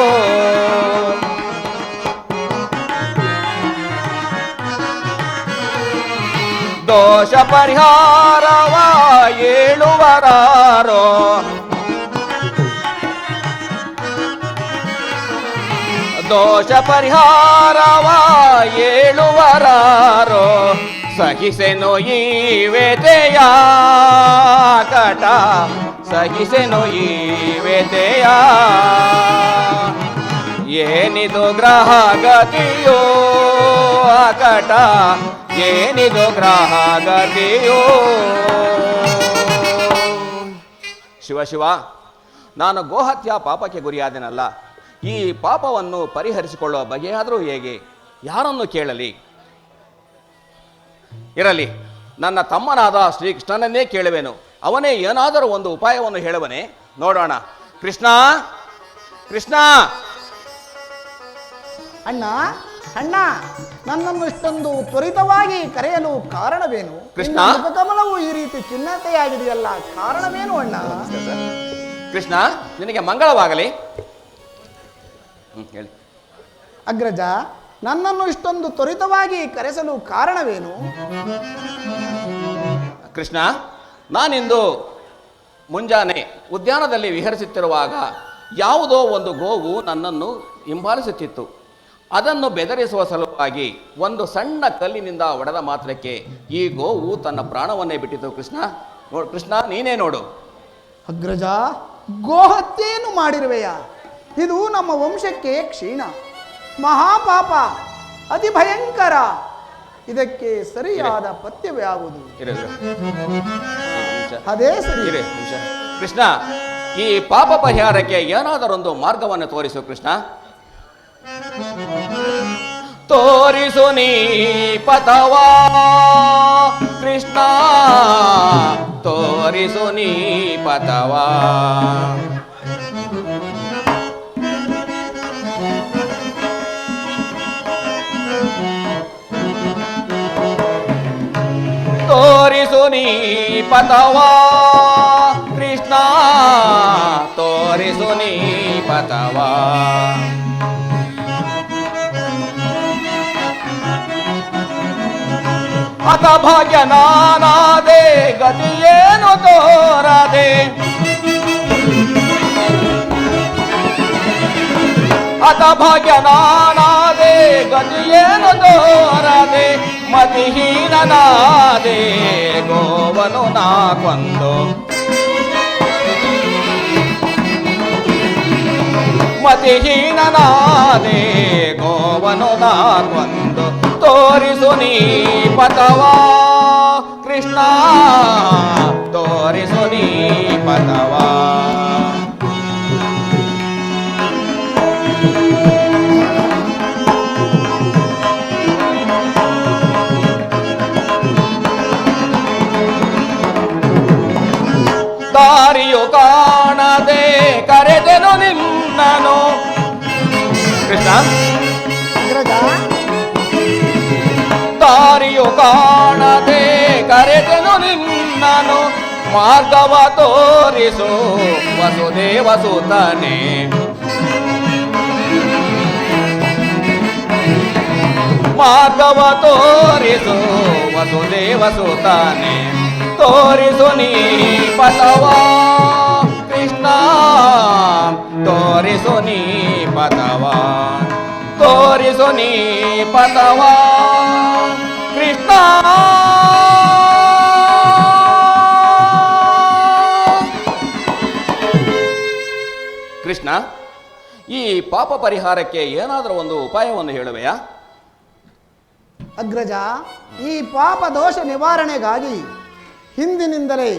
ದೋಷ ಪರಿಹಾರವ ಏಳುವರಾರೋ, ದೋಷ ಪರಿಹಾರವ ಏಳುವರಾರೋ. ಸಹಿಸೆನು ಈ ವ್ಯಥೆಯ ಕಟ, ಸಹಿಸೆನು ಈ ವ್ಯಥೆಯ. ಏನಿದು ಗ್ರಹಗತಿಯೋ ಅಕಟ, ಏನಿದು ಗ್ರಹಗತಿಯೋ. ಶಿವ ಶಿವ, ನಾನು ಗೋಹತ್ಯ ಪಾಪಕ್ಕೆ ಗುರಿಯಾದೆನಲ್ಲ. ಈ ಪಾಪವನ್ನು ಪರಿಹರಿಸಿಕೊಳ್ಳುವ ಬಗೆಯಾದರೂ ಹೇಗೆ? ಯಾರನ್ನು ಕೇಳಲಿ? ಇರಲಿ, ನನ್ನ ತಮ್ಮನಾದ ಶ್ರೀಕೃಷ್ಣನನ್ನೇ ಕೇಳುವೆನು. ಅವನೇ ಏನಾದರೂ ಒಂದು ಉಪಾಯವನ್ನು ಹೇಳುವನೇ, ನೋಡೋಣ. ಕೃಷ್ಣ, ಕೃಷ್ಣ. ಅಣ್ಣ, ಅಣ್ಣ, ನನ್ನನ್ನು ಇಷ್ಟೊಂದು ತ್ವರಿತವಾಗಿ ಕರೆಯಲು ಕಾರಣವೇನು? ಕೃಷ್ಣ, ಮುಖಕಮಲವು ಈ ರೀತಿ ಖಿನ್ನತೆಯಾಗಿದೆಯಲ್ಲ, ಕಾರಣವೇನು ಅಣ್ಣ? ಕೃಷ್ಣ, ನಿನಗೆ ಮಂಗಳವಾಗಲಿ. ಹೇಳಿ. ಅಗ್ರಜ, ನನ್ನನ್ನು ಇಷ್ಟೊಂದು ತ್ವರಿತವಾಗಿ ಕರೆಸಲು ಕಾರಣವೇನು? ಕೃಷ್ಣ, ನಾನಿಂದು ಮುಂಜಾನೆ ಉದ್ಯಾನದಲ್ಲಿ ವಿಹರಿಸುತ್ತಿರುವಾಗ ಯಾವುದೋ ಒಂದು ಗೋವು ನನ್ನನ್ನು ಹಿಂಬಾಲಿಸುತ್ತಿತ್ತು. ಅದನ್ನು ಬೆದರಿಸುವ ಸಲುವಾಗಿ ಒಂದು ಸಣ್ಣ ಕಲ್ಲಿನಿಂದ ಹೊಡೆದ ಮಾತ್ರಕ್ಕೆ ಈ ಗೋವು ತನ್ನ ಪ್ರಾಣವನ್ನೇ ಬಿಟ್ಟಿತು. ಕೃಷ್ಣ, ಕೃಷ್ಣ, ನೀನೇ ನೋಡು. ಅಗ್ರಜ, ಗೋಹತ್ಯೆಯನ್ನು ಮಾಡಿರುವೆಯ? ಇದು ನಮ್ಮ ವಂಶಕ್ಕೆ ಕ್ಷೀಣ, ಮಹಾಪಾಪ, ಅತಿ ಭಯಂಕರ. ಇದಕ್ಕೆ ಸರಿಯಾದ ಪಥ್ಯವ್ಯಾವುದು? ಅದೇ ಸರಿ. ಕೃಷ್ಣ, ಈ ಪಾಪ ಪರಿಹಾರಕ್ಕೆ ಏನಾದರೊಂದು ಮಾರ್ಗವನ್ನು ತೋರಿಸು ಕೃಷ್ಣ. ತೋರಿಸು ನೀ ಪಥವಾ ಕೃಷ್ಣ, ತೋರಿಸು ನೀ ಪಥವಾ. ತೋರಿಸು ನೀ ಪಥವಾ ಕೃಷ್ಣ, ತೋರಿಸು ನೀ ಪಥವಾ. ಅತ ಭಾಗ್ಯ ನಾನಾದೆ, ಗತಿಯೇನು ತೋರದೆ. ಅತ ಭಾಗ್ಯ ನಾನಾದೆ, ಗತಿಯೇನು ತೋರದೆ. ಮತಿಹೀನನಾದೆ, ಗೋವನು ನಾ ಕೊಂದು. ಮತಿಹೀನನಾದೆ, ಗೋವನು ನಾ ಕೊಂದು. ತೋರಿಸು ನೀ ಪಥವಾ ಕೃಷ್ಣ, ತೋರಿಸು ನೀ ಪಥವಾ. ದಾರಿಯು ಕಾಣದೆ ಕರೆದೆನು ನಿನ್ನನು. ಕೃಷ್ಣ, ಅಗ್ರಜ, ದಾರಿಯು ಕಾಣದೆ ಕರೆದೆನು ನಿನ್ನನು. ಮಾರ್ಗವ ತೋರಿಸು ವಸುದೇವ ಸುತನೇ. ಮಾರ್ಗವ ತೋರಿಸು ವಸುದೇವ ಸುತನೇ. ತೋರಿಸು ನೀ ಪಥವಾ ಕೃಷ್ಣ, ತೋರಿಸು ನೀ ಪಥವ ತೋರಿಸು ನೀ ಪಥವ ಕೃಷ್ಣ. ಕೃಷ್ಣ, ಈ ಪಾಪ ಪರಿಹಾರಕ್ಕೆ ಏನಾದರೂ ಒಂದು ಉಪಾಯವನ್ನು ಹೇಳುವೆಯಾ? ಅಗ್ರಜ, ಈ ಪಾಪ ದೋಷ ನಿವಾರಣೆಗಾಗಿ ಹಿಂದಿನಿಂದಲೇ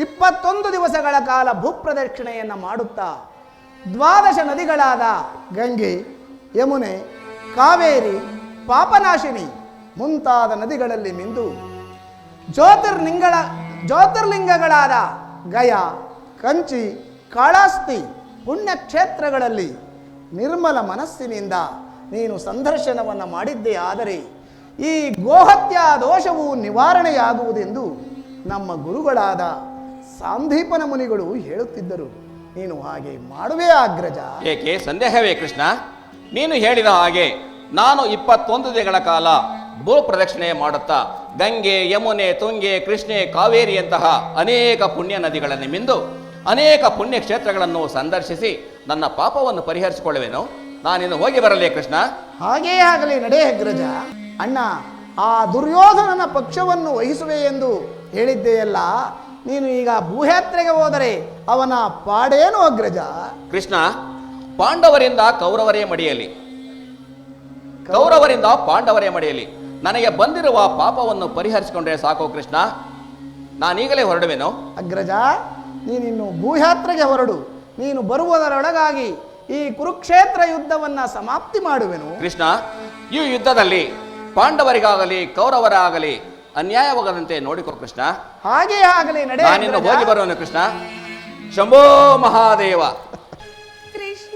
21 ದಿವಸಗಳ ಕಾಲ ಭೂಪ್ರದಕ್ಷಿಣೆಯನ್ನು ಮಾಡುತ್ತಾ 12 ನದಿಗಳಾದ ಗಂಗೆ, ಯಮುನೆ, ಕಾವೇರಿ, ಪಾಪನಾಶಿನಿ ಮುಂತಾದ ನದಿಗಳಲ್ಲಿ ಮಿಂದು ಜ್ಯೋತಿರ್ಲಿಂಗಗಳಾದ ಗಯಾ, ಕಂಚಿ, ಕಾಳಾಸ್ತಿ ಪುಣ್ಯಕ್ಷೇತ್ರಗಳಲ್ಲಿ ನಿರ್ಮಲ ಮನಸ್ಸಿನಿಂದ ನೀನು ಸಂದರ್ಶನವನ್ನು ಮಾಡಿದ್ದೇ ಆದರೆ ಈ ಗೋಹತ್ಯ ದೋಷವು ನಿವಾರಣೆಯಾಗುವುದೆಂದು ನಮ್ಮ ಗುರುಗಳಾದ ಸಾಂದೀಪನ ಮುನಿಗಳು ಹೇಳುತ್ತಿದ್ದರು. ನೀನು ಹಾಗೆ ಮಾಡುವೆ ಅಗ್ರಜ? ಏಕೆ ಸಂದೇಹವೇ ಕೃಷ್ಣ? ನೀನು ಹೇಳಿದ ಹಾಗೆ ನಾನು 21 ದಿನಗಳ ಕಾಲ ಭೂ ಪ್ರದಕ್ಷಿಣೆ ಮಾಡುತ್ತಾ ಗಂಗೆ, ಯಮುನೆ, ತುಂಗೆ, ಕೃಷ್ಣೆ, ಕಾವೇರಿಯಂತಹ ಅನೇಕ ಪುಣ್ಯ ನದಿಗಳನ್ನು ಮಿಂದು ಅನೇಕ ಪುಣ್ಯ ಕ್ಷೇತ್ರಗಳನ್ನು ಸಂದರ್ಶಿಸಿ ನನ್ನ ಪಾಪವನ್ನು ಪರಿಹರಿಸಿಕೊಳ್ಳುವೆನು. ನಾನಿನ್ನು ಹೋಗಿ ಬರಲೇ ಕೃಷ್ಣ? ಹಾಗೇ ಆಗಲಿ, ನಡೆ ಅಗ್ರಜ. ಅಣ್ಣ, ಆ ದುರ್ಯೋಧನನ ಪಕ್ಷವನ್ನು ವಹಿಸುವೆ ಎಂದು ಹೇಳಿದ್ದೆಯಲ್ಲ, ನೀನು ಈಗ ಭೂಯಾತ್ರೆಗೆ ಹೋದರೆ ಅವನ ಪಾಡೇನು ಅಗ್ರಜ? ಕೃಷ್ಣ, ಪಾಂಡವರಿಂದ ಕೌರವರೇ ಮಡಿಯಲಿ, ಕೌರವರಿಂದ ಪಾಂಡವರೇ ಮಡಿಯಲಿ. ನನಗೆ ಬಂದಿರುವ ಪಾಪವನ್ನು ಪರಿಹರಿಸಿಕೊಂಡ್ರೆ ಸಾಕು ಕೃಷ್ಣ. ನಾನೀಗಲೇ ಹೊರಡುವೆನು. ಅಗ್ರಜ, ನೀನಿನ್ನು ಭೂಯಾತ್ರೆಗೆ ಹೊರಡು. ನೀನು ಬರುವುದರೊಳಗಾಗಿ ಈ ಕುರುಕ್ಷೇತ್ರ ಯುದ್ಧವನ್ನ ಸಮಾಪ್ತಿ ಮಾಡುವೆನು. ಕೃಷ್ಣ, ಈ ಯುದ್ಧದಲ್ಲಿ ಪಾಂಡವರಿಗಾಗಲಿ ಕೌರವರಾಗಲಿ ಅನ್ಯಾಯವಾಗದಂತೆ ನೋಡಿಕೋ ಕೃಷ್ಣ. ಹಾಗೇ ಆಗಲಿ, ನಡೆ. ನಾನಿನ್ನು ಹೋಗಿ ಬರುವನು ಕೃಷ್ಣ. ಶಂಭೋ ಮಹಾದೇವ. ಕೃಷ್ಣ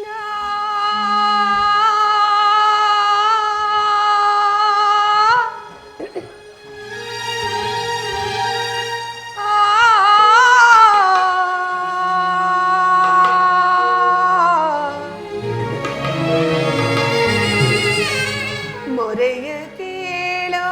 ಮೊರೆಯ ಕೇಳೋ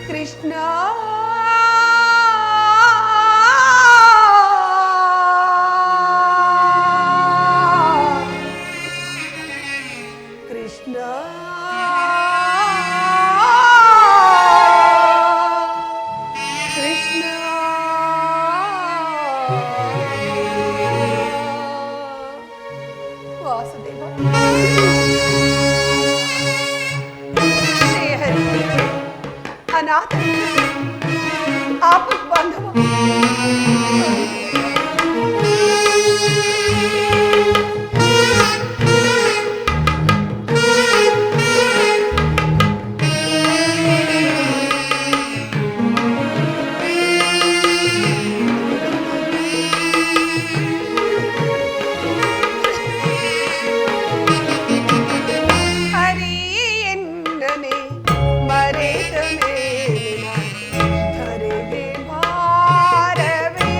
ಕೃಷ್ಣ ಕೃಷ್ಣ ಕೃಷ್ಣ ವಾಸುದೇವ ಶ್ರೀಹರಿ ಅನಾಥ ಆಪತ್ ಬಾಂಧವ ಹರಿಯೆನ್ನನೆ ಮರೆತ ಮೇಲಿನ ಧರೆಗೆ ಭಾರವೇ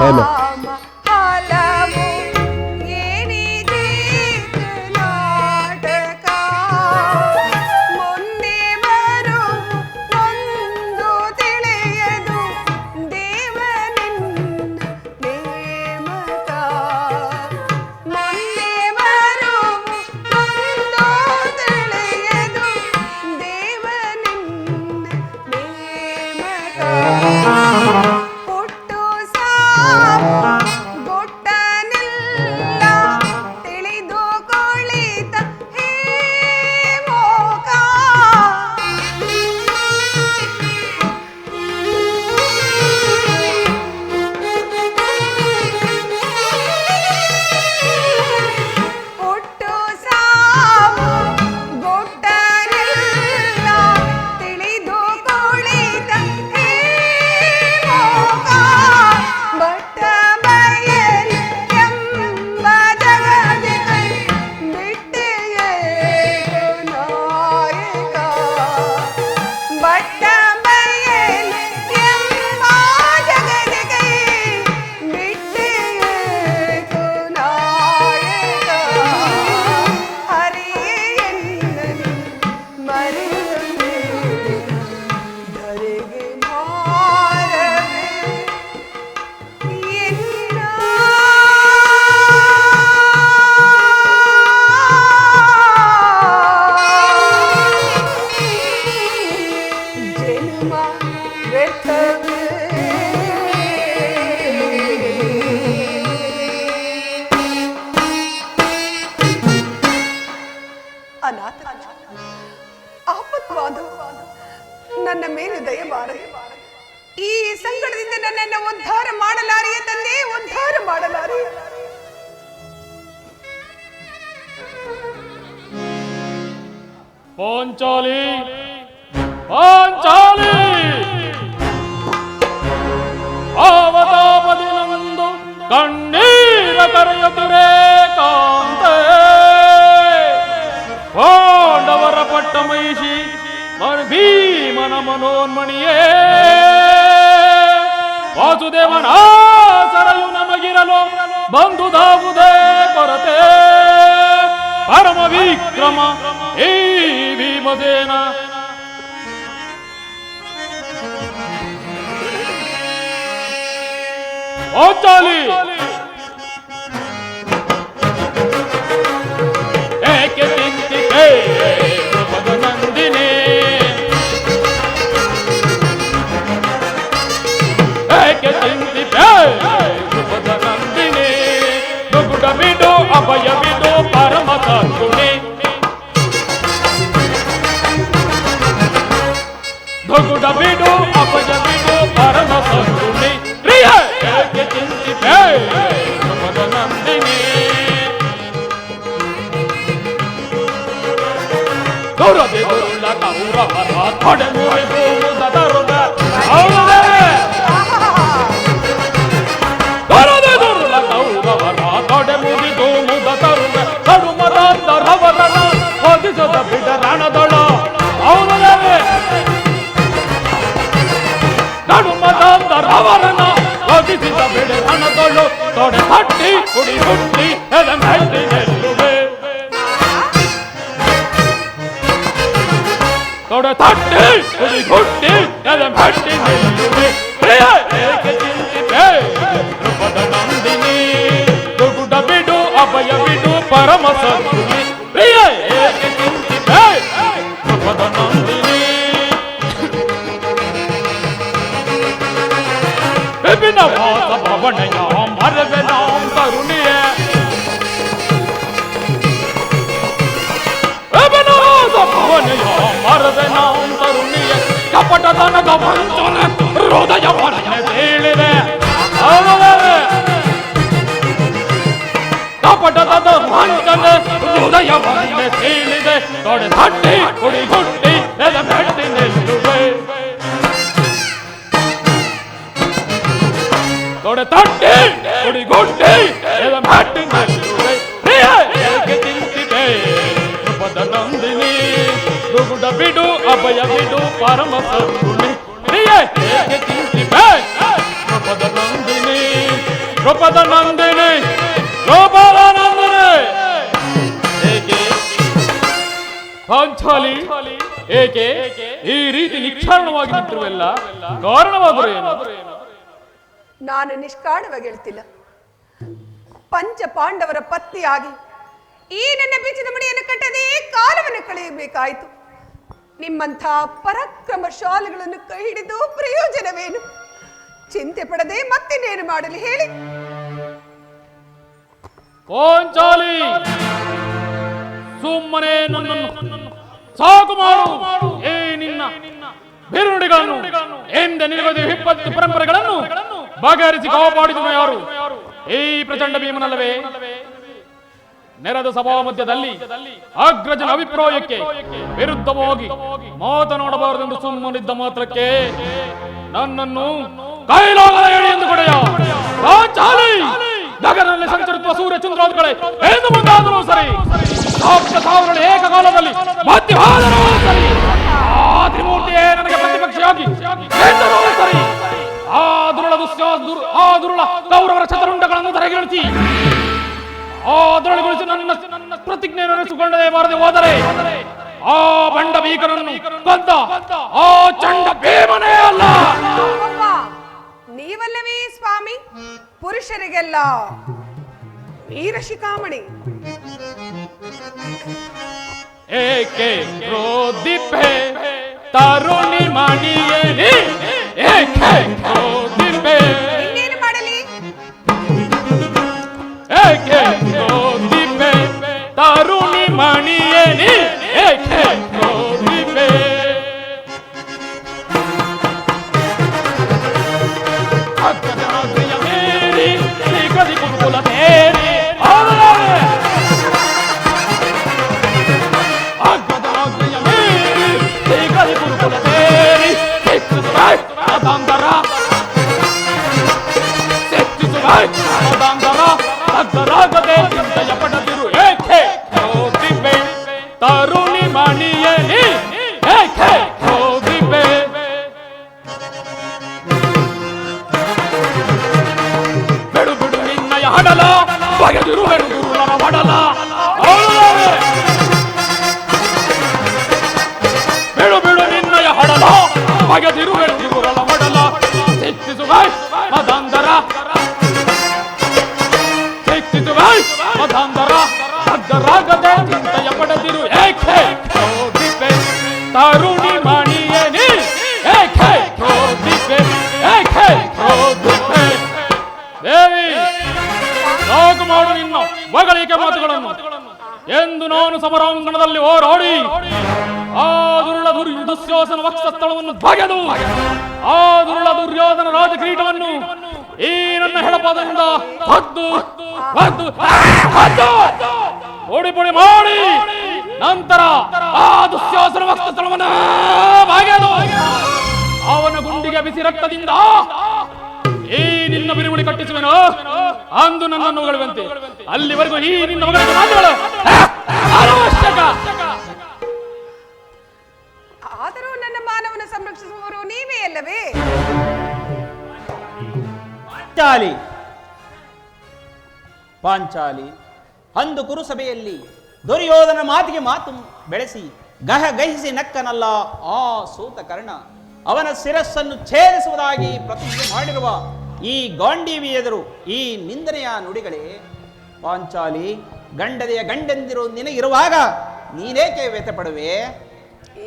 ನಾಮ ಹಲವು ಏನಿದೆ ನಾಟಕ ಮುಂದೆ ಬರು ಒಂದು ತಿಳಿಯದು ದೇವನಿನ್ನ ನೇಮಕ ಮುಂದೆ ಬರು ಒಂದು ತಿಳಿಯದು ದೇವನಿನ್ನ ನೇಮಕ ಹುಟ್ಟು ಸಾವು ಗುಟ್ಟನಿಲ್ಲ ತಿಳಿದು ಕುಳಿತ ಹೇ ಮೋಕ ಹುಟ್ಟು ಸಾವು ಗುಟ್ಟನಿಲ್ಲ ತಿಳಿದು ಕುಳಿತ ಹೇ ಮೋಕ ಬಟ್ಟ ಬಯಲು ಎಂಬ ಜಗದಿಗೆ ಬಿಟ್ಟೆಯೇ ನಾಯಕ ಬಟ್ಟ ಬಯಲು ಎಂಬ ಜಗದಿಗೆ ಬಿಟ್ಟೆಯೇ ನಾಯಕ ಹರಿಯೆನ್ನಲಿ ಮರೆಯದೆ ಧರೆಗೆ ಮಾರವೇ ಜನ್ಮ ವ್ಯರ್ಥವೇ ಅನಾಥ ಆಪತ್ವಾದ ನನ್ನ ಮೇಲೆ ದಯಮಾಡದೆ ಈ ಸಂಕಟದಿಂದ ನನ್ನನ್ನು ಉದ್ಧಾರ ಮಾಡಲಾರಿಯ ತಂದೆ, ಉದ್ಧಾರ ಮಾಡಲಾರಿಯ. ಪಾಂಚಾಲಿ ಪಾಂಚಾಲಿ ಆವತಾಪದಿನಂದು ಕಣ್ಣೀರ ಕರೆಯುತ್ತಿರೇ ಕಾಂತೆ ಪಾಂಡವರ ಪಟ್ಟ ಮಹಿಷಿ ಭೀಮನ ಮನೋನ್ಮಣಿಯೇ ವಾಸುದೇವನ ಸರಯು ನಮಗಿರಲು ಬಂದುದಾವುದೇ ಕೊರತೆ ಪರಮ ವಿಕ್ರಮ ಈ ಭೀಮಸೇನ ಓಚಾಲಿ ಏಕೆ ಚಿಂತಿತೆ ನಂದಿನಿ ಏಕೆ ಚಿಂತಿತೆ ನಂದಿನಿ ನುಗುಡ ಬಿಡು ಅಭಯ ಬಿಡು ಪರಮ ಸದ್ಗುಣಿ ನುಗುಡ ಬಿಡು ಅಭಯ ಬಿಡು ಪರಮ ಸದ್ಗುಣಿ ಪ್ರಿಯ ಏಕೆ ಚಿಂತಿತೆ ನಂದಿನಿ ಗೌರದೇವರುಳ್ಳ ಕೌರವರ ತೊಡೆ ಮುರಿದು ಮುದರುಗ ಗೌರದೇವರುಳ್ಳ ಕೌರವರ ತೊಡೆ ಮುರಿದು ಮುದರುಗ ಕಡುಮದಾಂತರವರನ ಓದಿಸದ ಬಿಡ ರಣದೊಳ ಅವರೇ ಕಡುಮದಾಂತರವರನ ಓದಿಸಿದ ಬಿಡ ರಣದೊಳು ತೊಡೆ ತಟ್ಟಿ ಕುಡಿ ಹುಟ್ಟಿ ಎದೆಮೆಟ್ಟಿ ಗೆಲ್ಲುವೆ ತೊಡೆ ತಟ್ಟಿ ಕುಡಿ ಹುಟ್ಟಿ ಎದೆಮೆಟ್ಟಿ ಗೆಲ್ಲುವೆ ಪ್ರಿಯ ಏಕೆ ಚಿಂತಿತೆ ನೃಪದ ನಂದಿನಿ ದುಗುಡ ಬಿಡು ಅಭಯ ಬಿಡು ಪರಮ ಸದ್ಗುಣಿ ಪ್ರಿಯ ಏಕೆ ಚಿಂತಿತೆ ನೃಪದ ನಂದಿನಿ ವಿಭಿನ್ನ ವಾಸ ಭವನಯ ಮರವೆ ನಾಂ ತರುಣಿಯ ವಿಭಿನ್ನ ವಾಸ ಭವನಯ ಮರವೆ ನಾಂ ತರುಣಿಯ ಕಪಟತನಕ ವಂಚನ ಹೃದಯವನ್ನೇ ತೇಳಿದೆ ಕಪಟದ ವಂಚನ ಹೃದಯವನ್ನೇ ತೇಳಿದೆ ತೊಡೆ ತಟ್ಟಿ ಕುಡಿ ಹುಟ್ಟಿ ಎದೆಮೆಟ್ಟಿ ನಿಲ್ಲುವೆ ತೊಡೆ ತಟ್ಟಿ ಕುಡಿ ಗುಟ್ಟಿ ಎದೆಮೆಟ್ಟಿ ನಿಲ್ಲುವೆ ಪ್ರಿಯ ಏಕೆ ಚಿಂತಿತೆ ನೃಪದ ನಂದಿನಿ ದುಗುಡ ಬಿಡು ಅಭಯ ಬಿಡು ಪರಮ ಸದ್ಗುಣಿ ಪ್ರಿಯ ಏಕೆ ಚಿಂತಿತೆ ನೃಪದ ನಂದಿನಿ ದ್ರುಪದ ನಂದಿನಿ ಗೋಪಾಲಾನಂದನೆ. ಏಕೆ ಪಾಂಚಾಲಿ, ಏಕೆ ಈ ರೀತಿ ನಿಕ್ಷಾರಣವಾಗಿ ನಿಂತಿರುವೆಲ್ಲ? ಕಾರಣವಾದರೂ ಏನು? ನಾನು ನಿಷ್ಕಾರಣವಾಗಿ ಹೇಳ್ತಿಲ್ಲ. ಪಂಚ ಪಾಂಡವರ ಪತ್ನಿಯಾಗಿ ಈ ನನ್ನ ಬೀಜದ ಮಣಿಯನ್ನು ಕಟ್ಟದೇ ಕಾಲವನ್ನು ಕಳೆಯಬೇಕಾಯಿತು. ನಿಮ್ಮಂಥ ಪರಾಕ್ರಮಶಾಲಿಗಳನ್ನು ಕೈ ಹಿಡಿದು ಪ್ರಯೋಜನವೇನು? ಚಿಂತೆ ಪಡದೆ ಮತ್ತಿನ್ನೇನು ಮಾಡಲಿ ಹೇಳಿ? ಪಾಂಚಾಲಿ, ಸುಮ್ಮನೆ ನನ್ನನ್ನು ಸಾಕು ಮಾಡು. ಏ ನಿನ್ನ ಬಿರುನುಡಿಗಳನ್ನು ಎಂದ ನಿನಗದೆ ವಿಪತ್ತು ಪರಂಪರೆಗಳನ್ನು ಬಗೆಹರಿಸಿ ಕಾಪಾಡಿದನು ಯಾರು? ಈ ಪ್ರಚಂಡ ಭೀಮನಲ್ಲವೇ? ನೆರೆದ ಸಭಾ ಮಧ್ಯದಲ್ಲಿ ಅಗ್ರಜನ ಅಭಿಪ್ರಾಯಕ್ಕೆ ವಿರುದ್ಧವಾಗಿ ಮಾತನಾಡಬಾರದೆಂದು ಸುಮ್ಮನಿದ್ದ ಮಾತ್ರಕ್ಕೆ ನನ್ನನ್ನು ಕೈಲಾಗದ ಹೇಳಿ ಎಂದು ಕೊಡೆಯ ಪಾಂಚಾಲಿ, ನಗರದಲ್ಲಿ ಸಂಚರಿಸುವ ಸೂರ್ಯ ಚಂದ್ರಾದಿಗಳೇ ಎಂದು ಮುಂದಾದರೂ ಸರಿ, ಸಾವಿರ ಏಕಕಾಲದಲ್ಲಿ ಮಧ್ಯವಾದರೂ ಸರಿ, ಆ ತ್ರಿಮೂರ್ತಿಯೇ ನನಗೆ ಪ್ರತಿಪಕ್ಷಿಯಾಗಿ ಎಂದರೂ ಸರಿ, ಆ ದುರುಳ ಕೌರವರ ಚತುರುಂಡಗಳನ್ನು ತರಗಿಳಿಸಿ ಆ ದುರುಳಗೊಳಿಸಿ ನನ್ನ ಪ್ರತಿಜ್ಞೆಯನ್ನು ನೆನೆಸಿಕೊಂಡೇ ಬಾರದೆ ಹೋದರೆ ಆ ಬಂಡ ಭೀಕರನ್ನು ಕೊಂದ ಆ ಚಂಡ ಭೀಮನೇ ಅಲ್ಲ. ನೀವಲ್ಲವೇ ಸ್ವಾಮಿ ಪುರುಷರಿಗೆಲ್ಲ ವೀರ ಶಿಖಾಮಣಿ. ಏಕೆ ಕ್ರೋಧಿಪೆ ತರುಣಿ ಮಣಿಯೇ, ಏಕೆ ಕ್ರೋಧಿಪೆ, ಇನ್ನೇನು ಮಾಡಲಿ? ಏಕೆ ಕ್ರೋಧಿಪೆ ತರುಣಿ ಮಣಿಯೇ, ಏಕೆ ಕ್ರೋಧಿಪೆ. ಅಗ್ರಜಾಗ್ರಯ ಮೇರಿ ಶ್ರೀಗದಿ ಕುರುಕುಲ ತೇರಿ ಅಗ್ರಜಾಗ್ರಯ ಮೇರಿ ಶ್ರೀಗದಿ ಕುರುಕುಲ ತೇರಿ ಅದಾಂತರ ಅದಾಂತರ ಅಗ್ರರಾಗದೆ ಚಿಂತೆಯ ಪಡೆದಿರು. ಏಕೆ ಕ್ರೋಧಿಪೆ ತರುಣಿ ಮಣಿಯೇ, ಏಕೆ ಕ್ರೋಧಿಪೆ. ಬೆಡು ಬಿಡು ನಿನ್ನಯ ಹಡಲ ಬಗೆದಿರು ಬೆಡುಗುರುಳರ ಒಡಲ. ಬೆಡು ಬಿಡು ನಿನ್ನಯ ಹಡಲ ಬಗೆದಿರು ಬೆಡುಗುರುಳರ ಒಡಲ. ಶಿಕ್ಷಿಸುವ ಮದಾಂಧರ, ಶಿಕ್ಷಿಸುವ ಮದಾಂಧರ ಅಗ್ಗರಾಗದೆ ಚಿಂತೆಯ ಪಡೆದಿರು. ಏಕೆ ಕ್ರೋಧಿಪೆ ತರುಣಿ ಮಣಿಯೇ, ಏಕೆ ಕ್ರೋಧಿಪೆ, ಏಕೆ ಕ್ರೋಧಿಪೆ. ದೇವಿ, ಸಾಕು ಮಾಡು ನಿನ್ನ ಹೊಗಳಿಕೆ ಮಾತುಗಳನ್ನು. ಎಂದು ನಾನು ಸಮರಾಂಗಣದಲ್ಲಿ ಹೋರಾಡಿ ಆ ದುರುಳ ದುಶ್ಯಾಸನ ವಕ್ಷಸ್ಥಳವನ್ನು ಬಗೆದು ಆ ದುರುಳ ದುರ್ಯೋಧನ ರಾಜಕಿರೀಟವನ್ನು ಈ ನನ್ನ ಹೆಡಪಾದದಿಂದ ಹದ್ದು ಪೊಡಿ ಪೊಡಿ ಮಾಡಿ ನಂತರ ಆ ದುಶ್ಯಾಸನ ವಕ್ಷಸ್ಥಳವನ್ನು ಬಗೆದು ಅವನ ಗುಂಡಿಗೆ ಬಿಸಿ ರಕ್ತದಿಂದ ಈ ನಿನ್ನ ಬಿರುಗುಳಿ ಕಟ್ಟಿಸುವೆನು. ಅಂದು ನನ್ನನ್ನು ಹೊಗಳುವಂತೆ. ಅಲ್ಲಿವರೆಗೂ ಈ ನಿನ್ನ ಹೊಗಳಿಕೆ ಮಾತುಗಳು ಅವಶ್ಯಕ. ಆದರೂ ನನ್ನ ಮಾನವನ ಸಂರಕ್ಷಿಸುವವರು ನೀವೇ ಅಲ್ಲವೇ? ಪಾಂಚಾಲಿ, ಅಂದು ಕುರುಸಭೆಯಲ್ಲಿ ದುರ್ಯೋಧನ ಮಾತಿಗೆ ಮಾತು ಬೆಳೆಸಿ ಗಹಿಸಿ ನಕ್ಕನಲ್ಲ ಆ ಸೂತ ಕರ್ಣ. ಅವನ ಶಿರಸ್ಸನ್ನು ಛೇದಿಸುವುದಾಗಿ ಪ್ರತಿಜ್ಞೆ ಮಾಡಿರುವ ಈ ಗಾಂಡೀವಿ ಎದುರು ಈ ನಿಂದನೆಯ ನುಡಿಗಳೇ? ಪಾಂಚಾಲಿ, ಗಂಡದೆಯ ಗಂಡೆಂದಿರು ನಿನಗಿರುವಾಗ ನೀನೇಕೆ ವ್ಯಥೆ ಪಡುವೆ?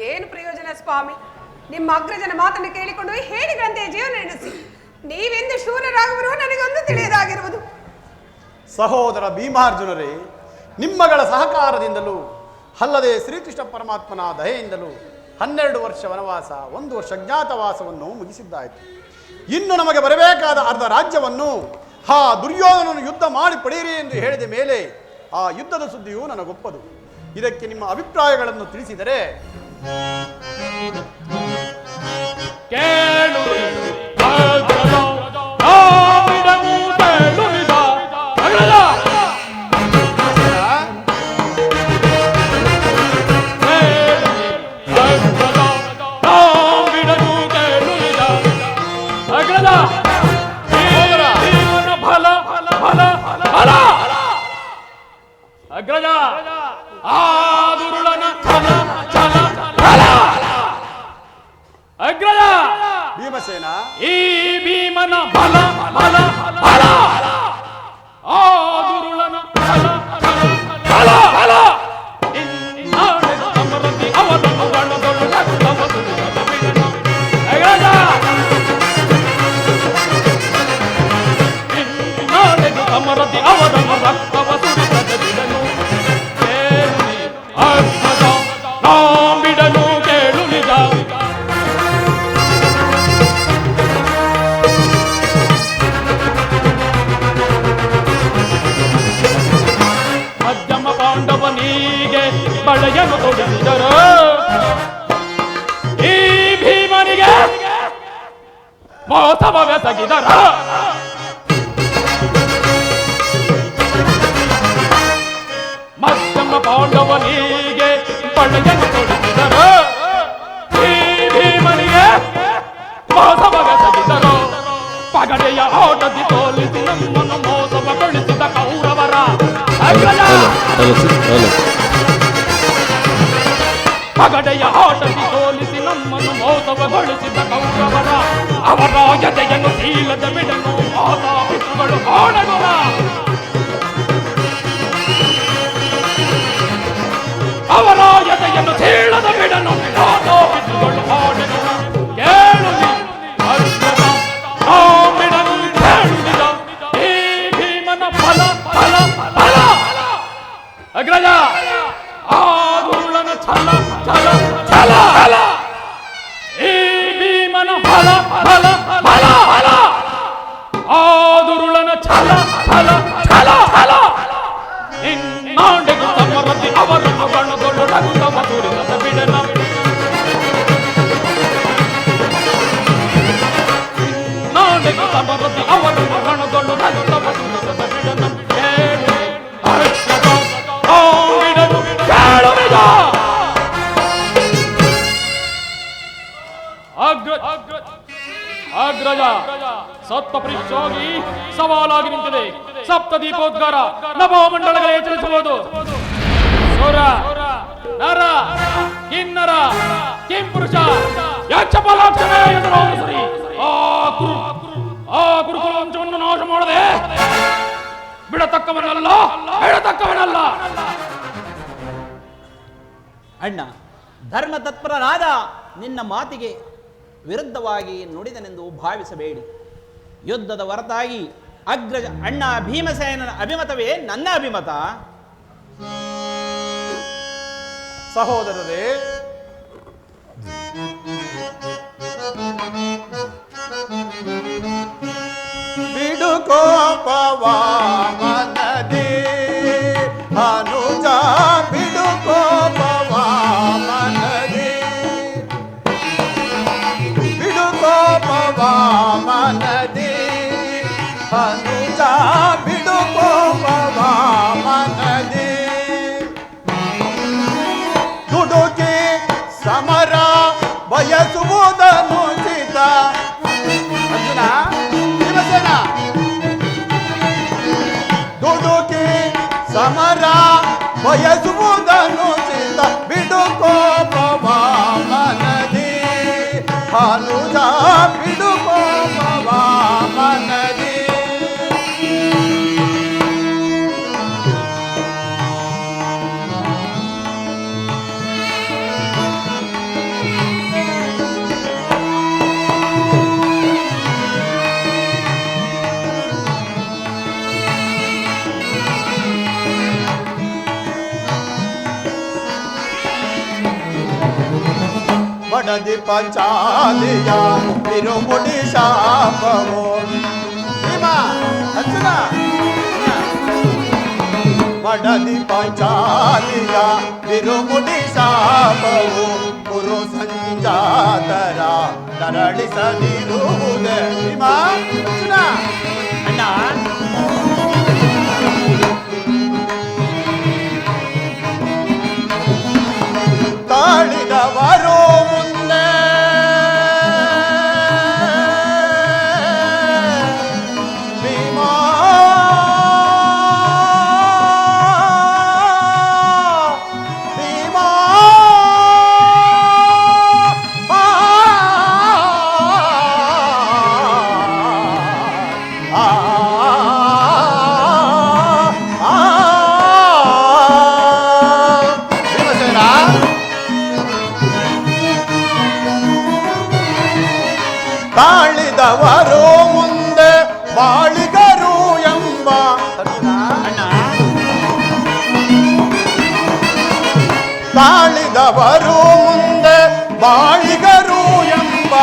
ಏನು ಪ್ರಯೋಜನ ಸ್ವಾಮಿ? ನಿಮ್ಮ ಅಗ್ರಜನ ಮಾತನ್ನು ಕೇಳಿಕೊಂಡು ಹೇಳಿದಂತೆ ಜೀವನ ನಡೆಸಿ ನೀವೆಂದು ಶೂರರಾಗುವರು ನನಗೊಂದು ತಿಳಿಯದಾಗಿರುವುದು. ಸಹೋದರ ಭೀಮಾರ್ಜುನರೇ, ನಿಮ್ಮಗಳ ಸಹಕಾರದಿಂದಲೂ ಅಲ್ಲದೆ ಶ್ರೀಕೃಷ್ಣ ಪರಮಾತ್ಮನ ದಯೆಯಿಂದಲೂ 12 ವರ್ಷ ವನವಾಸ, 1 ವರ್ಷ ಅಜ್ಞಾತವಾಸವನ್ನು ಮುಗಿಸಿದ್ದಾಯಿತು. ಇನ್ನು ನಮಗೆ ಬರಬೇಕಾದ ಅರ್ಧ ರಾಜ್ಯವನ್ನು ಆ ದುರ್ಯೋಧನನು ಯುದ್ಧ ಮಾಡಿ ಪಡೆಯಿರಿ ಎಂದು ಹೇಳಿದ ಮೇಲೆ ಆ ಯುದ್ಧದ ಸುದ್ದಿಯು ನನಗೊಪ್ಪದು. ಇದಕ್ಕೆ ನಿಮ್ಮ ಅಭಿಪ್ರಾಯಗಳನ್ನು ತಿಳಿಸಿದರೆ ಅಗ್ರಜ ಆ ದುರುಳನ ಛಲ ಛಲ ಛಲ ಅಗ್ರಜ ಭೀಮಸೇನ ಈ ಭೀಮನ ಬಲ ಬಲ ಬಲ ಆ ದುರುಳನ ಛಲ ಛಲ ಬಲ ಇನ್ನಾಡೆದು ಸಮೃದ್ಧಿ ಅವನನ್ನು ಗಣದೊಳು ರಕ್ತವ ಸುರಿಸದ ಬಿಡನು ಅಗ್ರಜ ಇನ್ನಾಡೆದು ಸಮೃದ್ಧಿ ಅವನನ್ನು ರಕ್ತವ ಸುರಿಸದ ಬಿಡನು ಕೇಳಿ ಅಗ್ರಜ ನಾ ಬಿಡನು ಕೇಳು ನಿಜ ಮಧ್ಯಮ ಪಾಂಡವನಿಗೆ ಬಳೆಯನ್ನು ತೊಡಿಸಿದರು ಈ ಭೀಮನಿಗೆ ಮೋಸವೆಸಗಿದರ ಮಧ್ಯಮ ಪಾಂಡವನಿಗೆ ಬಳೆಯನ್ನು ತೊಡಿಸಿದರು ಈ ಭೀಮನಿಗೆ ಮೋಸವೆಸಗಿದರು ಪಗಡೆಯ ಆಟದಿ ಸೋಲಿಸಿ ನಮ್ಮನ್ನು ಮೋಸಗೊಳಿಸಿದ ಕೌರವರ ಅಗ್ರಜ ಪಗಡೆಯ ಆಟದಿ ಸೋಲಿಸಿ ನಮ್ಮನ್ನು ಮೋಸಗೊಳಿಸಿದ ಕೌರವರ ಅವರ ಎದೆಯನ್ನು ಸೀಲದ ಬಿಡನು ಮಾತಾ ಪಿತೃಗಳು ಆಡಗುರ ಅವರ ಎದೆಯನ್ನು ಸೀಳದ ಬಿಡನು ಮಾತಾ ಪಿತೃಗಳು ಆಡಗುರ ಕೇಳುವಿ ಬಿಡನು ಕೇಳುವಿದ ಈ ಭೀಮನ ಫಲ ಫಲ ಫಲ ಅಗ್ರಜ ಆ ದುರುಳನ ಛಲ ಛಲ ಛಲ ಈ ಭೀಮನ ಫಲ ಫಲ ಫಲ ಫಲ ಆ ದುರುಳನ ಛಲ ಛಲ ಛಲ ಛಲ ಇನ್ನಾಡೆಗೂ ಸಮರತಿ ಅವರನ್ನು ಗಣದೊಳು ರಕ್ತವ ಸುರಿಸದ ಬಿಡನ ನಾಡೆಗೂ ಸಮರತಿ ಅವರನ್ನು ಗಣದೊಳು ರಕ್ತವ ಸುರಿಸದ ಬಿಡನ ಕೇಳು ಅರ್ಷದ ಆ ಬಿಡನು ಕೇಳುವಿದ ಅಗ್ರಜ ಸತ್ವ ಪರೀಕ್ಷೋಗಿ ಸವಾಲಾಗಿ ನಿಂತಿದೆ ಸಪ್ತ ದೀಪೋದ್ಗಾರ ನಭೋಮಂಡಲಗಳೇ ಚಲಿಸಬಹುದು ಸುರ ನರ ಕಿನ್ನರ ಕಿಂಪುರುಷ ಯಕ್ಷಪಾಲಾಕ್ಷನೇ ಎದುರಾಗಿಸರಿ ಆ ಗುರುಕುಲ ವಂಶವನ್ನು ನಾಶ ಮಾಡದೆ ಬಿಡತಕ್ಕವನಲ್ಲ ಬಿಡತಕ್ಕವನಲ್ಲ ಅಣ್ಣ ಧರ್ಮ ತತ್ಪರನಾದ ನಿನ್ನ ಮಾತಿಗೆ ವಿರುದ್ಧವಾಗಿ ನುಡಿದನೆಂದು ಭಾವಿಸಬೇಡಿ. ಯುದ್ಧದ ಹೊರತಾಗಿ ಅಗ್ರಜ ಅಣ್ಣ ಭೀಮಸೇನನ ಅಭಿಮತವೇ ನನ್ನ ಅಭಿಮತ. ಸಹೋದರರೇ, ಬಿಡುಕೋಪವ ಮನದಿ ಅನುಜ ಬಿಡುಕೋಪವ ಮನದಿ ಬಿಡುಕೋಪವ ಮನದಿ ಅನುಜ ಬಿಡುಕೋಪವ ಮನದಿ ದುಡುಕಿ ಸಮರ ಬಯಸುವುದನ್ನು ಚಿತ ಅರ್ಜುನ ಭೀಮಸೇನ ದುಡುಕಿ ಸಮರ ಬಯಸುವುದನ್ನು ಚಿತ್ತ ಬಿಡುಕೋಪವ ಮನದಿ ಅನುಜ ಬಿಡುಕೋಪವ ಮನದಿ ಬಡದಿ ಪಂಚಾಲಿಯ ತಿರುಮುಡಿ ಶಾಪವೋ ಭೀಮ ಅರ್ಜುನ ಬಡದಿ ಪಂಚಾಲಿಯ ತಿರುಮುಡಿ ಶಾಪವು ಗುರು ಸಂಜಾತರ ತರಳಿಸದಿರುವುದೇ ಭೀಮ ಅರ್ಜುನ ಅಣ್ಣ ತಾಳಿದವರು ಮುಂದೆ ಭೀಮ ತಾಳಿದವರು ಮುಂದೆ ಬಾಳಿಗರು ಎಂಬ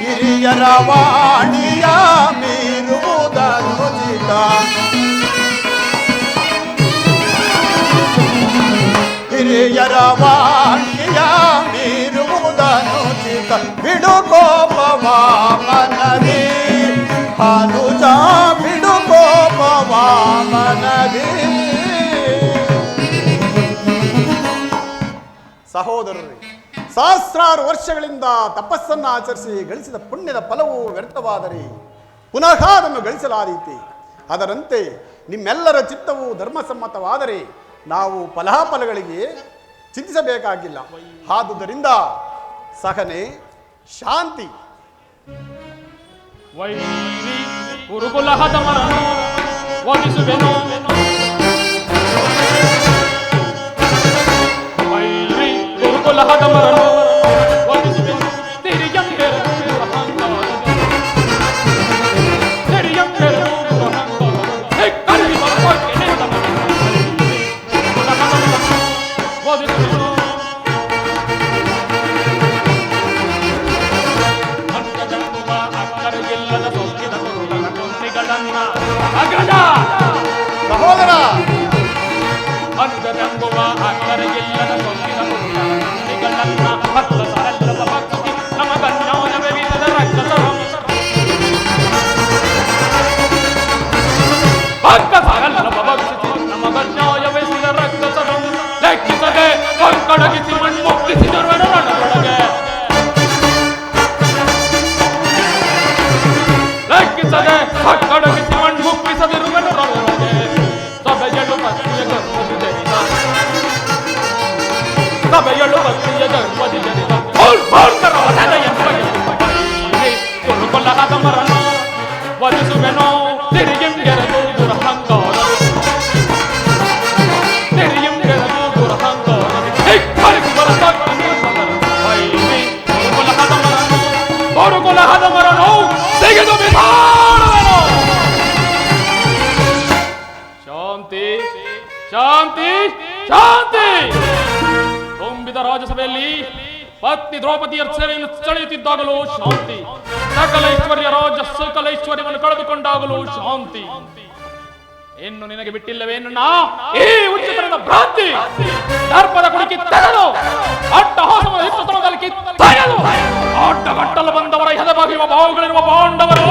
ಹಿರಿಯರ ವಾಣಿಯ ಮೀರುವುದನುಚಿತ. ಹಿರಿಯರ ವಾಣಿಯ ಮೀರುವುದನುಚಿತ. ಬಿಡು ಕೋಪವ ಮನದಿ ಅನುಜ, ಬಿಡು ಕೋಪವ ಮನದಿ. ಸಹೋದರರೇ, ಸಹಸ್ರಾರು ವರ್ಷಗಳಿಂದ ತಪಸ್ಸನ್ನು ಆಚರಿಸಿ ಗಳಿಸಿದ ಪುಣ್ಯದ ಫಲವು ವ್ಯರ್ಥವಾದರೆ ಪುನಃ ಅದನ್ನು ಗಳಿಸಲಾದೀತೆ. ಅದರಂತೆ ನಿಮ್ಮೆಲ್ಲರ ಚಿತ್ತವು ಧರ್ಮಸಮ್ಮತವಾದರೆ ನಾವು ಫಲಾಫಲಗಳಿಗೆ ಚಿಂತಿಸಬೇಕಾಗಿಲ್ಲ. ಆದುದರಿಂದ ಸಹನೆ, ಶಾಂತಿ. ವೈರಿ ಗುರುಕುಲಹದ ಮರನು ವಧಿಸುವೆನು. ವೈರಿ ಗುರುಕುಲಹದ ಮರನು ವಧಿಸುವೆನು. ಸಹೋದರ, ಅಂಗದಂಗುವ ಅಕ್ಕರಿಗಿಲ್ಲದ ಸೊಕ್ಕಿನ ಕುರುಡನ್ನ ಭಕ್ತ ಸರಳದ ಭಕ್ತಿ ನಮಗನ್ಯೋನ್ಯವೇ ವಿಧದ ರಕ್ತಸರಂ. ಭಕ್ತ ಸರಳದ ಭಕ್ತಿ ನಮಗನ್ಯೋನ್ಯವೆಸಿದ ರಕ್ತಸರಂ. ಲೆಕ್ಕಿಸದೆ ಕಣ್ಕಡಗಿಸಿ ಮಣ್ಮುಕ್ತಿಸಿದವರ ರಣದೊಳಗೆ. ಲೆಕ್ಕಿಸದೆ ಕಣ್ಕಡಗಿಸಿ ಮಣ್ಮುಕ್ತಿಸದಿರುವರ ರಣದೊಳಗೆ. ಸಭೆಯಳು ಭಕ್ತಿಯ ಗರ್ಭದಿ ಜನಿತ. ಸಭೆಯಳು ಭಕ್ತಿಯ ಗರ್ಭದಿ ಜನಿತ. ಗುರುಕುಲಹದ ಮರನು ವಧಿಸುವೆನೋ. ತಿರಿಗಿಂಗೆರದು ದುರಹಂಕಾರ. ತಿರಿಗಿಂಗೆರದು ದುರಹಂಕಾರ. ಗುರುಕುಲಹದ ಮರನು, ಗುರುಕುಲಹದ ಮರನು ತೆಗೆದು ಬಿಸಾಡುವೆನು. ಶಾಂತಿ, ಶಾಂತಿ, ಶಾಂತಿ. ತುಂಬಿದ ರಾಜ್ಯಸಭೆಯಲ್ಲಿ ಪತ್ನಿ ದ್ರೌಪದಿಯ ಸೇವೆಯನ್ನು ಸೆಳೆಯುತ್ತಿದ್ದಾಗಲೂ ಶಾಂತಿ. ಸಕಲ ಐಶ್ವರ್ಯ ರಾಜ್ಯ ಸಕಲ ಐಶ್ವರ್ಯವನ್ನು ಕಳೆದುಕೊಂಡಾಗಲೂ ಶಾಂತಿ. ಇನ್ನು ನಿನಗೆ ಬಿಟ್ಟಿಲ್ಲವೇನು ಈ ಉಚಿತರದ ಭ್ರಾಂತಿ. ದರ್ಪದ ಕುಡುಕಿ ತೆಗೆದು ಅಟ್ಟಹಾಸವನ್ನು ಹೆಚ್ಚು ಸ್ಥಳದಲ್ಲಿ ಕಿತ್ತೊಗೆದು ಅಡ್ಡಗಟ್ಟಲು ಬಂದವರ ಹೆದಬಾಗಿರುವ ಬಾವುಗಳಿರುವ ಪಾಂಡವರು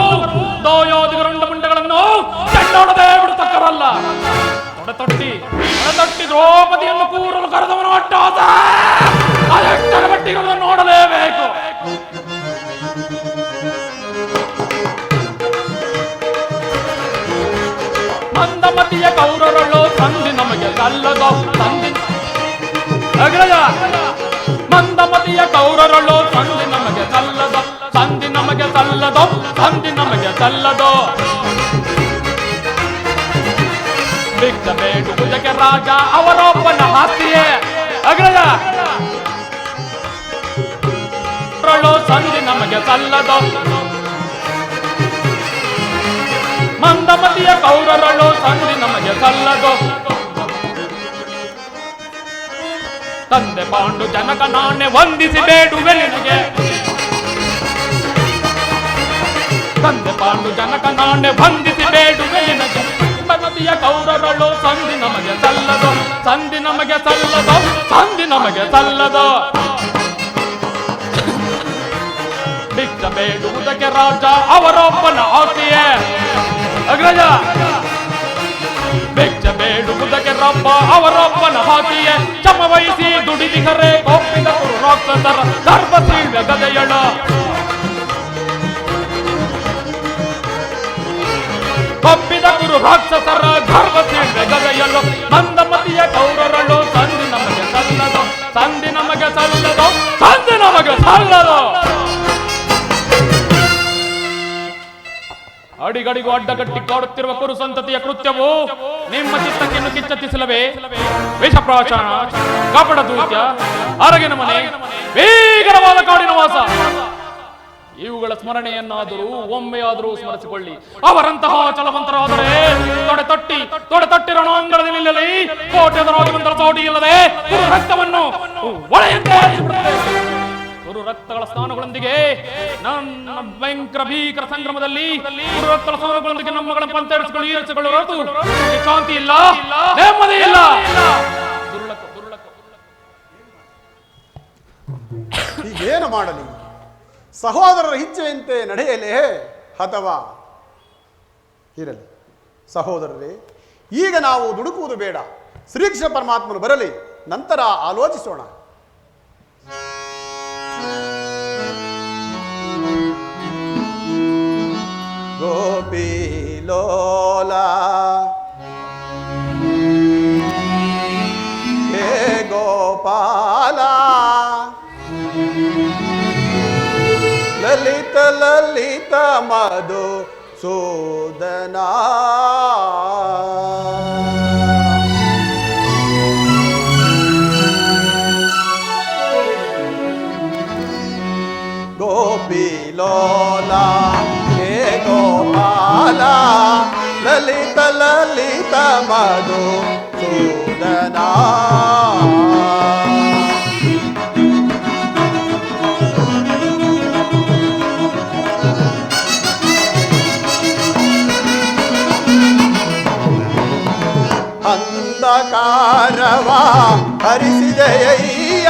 ದಾಯಾದಿಗರುಂಡ ಮುಂಡಗಳನ್ನು ಚೆಂಡೊಡದೆ ಬಿಡುತ್ತಕ್ಕರಲ್ಲ. ತೊಡೆತೊಟ್ಟಿ ದ್ರೌಪದಿಯನ್ನು ಕೂರಲು ಕರೆದವನು ಅಟ್ಟಹಾಸ ಅದೆಷ್ಟರ ಮಟ್ಟಿಗೆ ನೋಡಲೇಬೇಕು. ಮಂದಮತಿಯ ಕೌರವಳು ಸಂಧಿ ನಮಗೆ ಸಲ್ಲದೋ. ಸಂಧಿ ಅಗ್ರಜ ಮಂದಮತಿಯ ಕೌರವಳು ಸಂಧಿ ನಮಗೆ ಸಲ್ಲದೋ. ಸಂಧಿ ನಮಗೆ ಸಲ್ಲದೋ. ಸಂಧಿ ನಮಗೆ ಸಲ್ಲದೋ. ಬಿಟ್ಟ ಬೇಡುವುದಕ್ಕೆ ರಾಜ ಅವರೊಬ್ಬನ ಹಾಸ್ತಿಯೇ. ಅಗ್ರಜ ಸಂಧಿ ನಮಗೆ ಸಲ್ಲದೋ. ಮಂದಮತಿಯ ಕೌರವಳು ಸಂಧಿ ನಮಗೆ ಸಲ್ಲದೋ. ತಂದೆ ಪಾಂಡು ಜನಕ ನಾನೇ ವಂದಿಸಿ ಬೇಡುವೆ ನಿನಗೆ. ತಂದೆ ಪಾಂಡು ಜನಕ ನಾನೇ ವಂದಿಸಿ ಬೇಡುವೆ ನಿನಗೆ. ಮಂದಮತಿಯ ಕೌರವಳು ಸಂಧಿ ನಮಗೆ ಸಲ್ಲದೋ. ಸಂಧಿ ನಮಗೆ ಸಲ್ಲದೋ. ಸಂಧಿ ನಮಗೆ ಸಲ್ಲದೋ. ಭಿಕ್ಷ ಬೇಡುವುದಕ್ಕೆ ರಾಜ ಅವರೊಬ್ಬನ ಆಕೆಯೇ. ಅಗ್ರಜ ಭಿಕ್ಷ ಬೇಡುವುದಕ್ಕೆ ರಬ್ಬ ಅವರೊಬ್ಬನ ಹಾಕಿಯೇ. ಶ್ರಮವಹಿಸಿ ದುಡಿದಿಗರೆ ಒಪ್ಪಿದ ಕುರು ರಾಕ್ಷಸರ ಗರ್ಭ ಸೀಳ್ವ ಗದೆಯಳ. ಒಪ್ಪಿದ ಕುರು ರಾಕ್ಷಸರ ಗರ್ಭ ಸೀಳ್ವ ಗದೆಯಳು. ಮಂದಮತಿಯ ಕೌರವಳು ಸಂಧಿ ನಮಗೆ ಸಲ್ಲದೋ. ಸಂಧಿ ನಮಗೆ ಸಲ್ಲದೋ. ಸಂಧಿ ನಮಗೆ ಸಲ್ಲದೋ. ಅಡಿಗಡಿಗೂ ಅಡ್ಡಗಟ್ಟಿ ಕಾಡುತ್ತಿರುವ ಕುರು ಸಂತತಿಯ ಕೃತ್ಯವು ನಿಮ್ಮ ಚಿತ್ತಕ್ಕೆನ್ನು ಕಿಚ್ಚತ್ತಿಸಲವೇ? ವಿಷಪ್ರಾಶನ, ಕಪಟ ದೂತ್ಯ, ಅರಗಿನ ಮನೆ, ಭೀಕರವಾದ ಕಾಡಿನ ವಾಸ. ಇವುಗಳ ಸ್ಮರಣೆಯನ್ನಾದರೂ ಒಮ್ಮೆಯಾದರೂ ಸ್ಮರಿಸಿಕೊಳ್ಳಿ. ಅವರಂತಹ ಚಲವಂತರಾದರೆ ತೊಡೆ ತಟ್ಟಿ ರಣಾಂಗಣದಲ್ಲಿ ನಿಲ್ಲಲಿ, ಕೋಟೆದರಾಗುವಂತರ ಚೌಟಿ ಇಲ್ಲದೆ ರಕ್ತವನ್ನು ಒಳೆಯಂತೆ ರಕ್ತಗಳ ಸ್ಥಾನಗಳೊಂದಿಗೆ ನನ್ನ ಭಯಂಕರ ಭೀಕರ ಸಂಗ್ರಾಮದಲ್ಲಿ ರಕ್ತಗಳ ಸ್ಥಾನಗಳೊಂದಿಗೆ ನಮ್ಮಗಳ ಪಂತರಿಸಿಕೊಳ್ಳುವುದು ಶಾಂತಿ ಇಲ್ಲ, ನೆಮ್ಮದಿ ಇಲ್ಲ. ಹೀಗೇನು ಮಾಡಲಿ? ಸಹೋದರರ ಇಚ್ಛೆಯಂತೆ ನಡೆಯಲೇ ಅಥವಾ ಇರಲಿ? ಸಹೋದರರೇ, ಈಗ ನಾವು ದುಡುಕುವುದು ಬೇಡ. ಶ್ರೀಕೃಷ್ಣ ಪರಮಾತ್ಮನು ಬರಲಿ, ನಂತರ ಆಲೋಚಿಸೋಣ. ಗೋಪಿ ಲೋಲಾ ಹೇ ಗೋಪಾಲ, ಲಲಿತ ಲಲಿತ ಮಧು ಸೂದನ, ಗೋಪಿ ಲೋಲಾ ಹೇ ಗೋಪಾಲ, ಲಲಿತ ಲಲಿತ ಮಧು ಸೂದನ. ಅಂಧಕಾರವ ಹರಿಸಿದೆಯಯ್ಯ,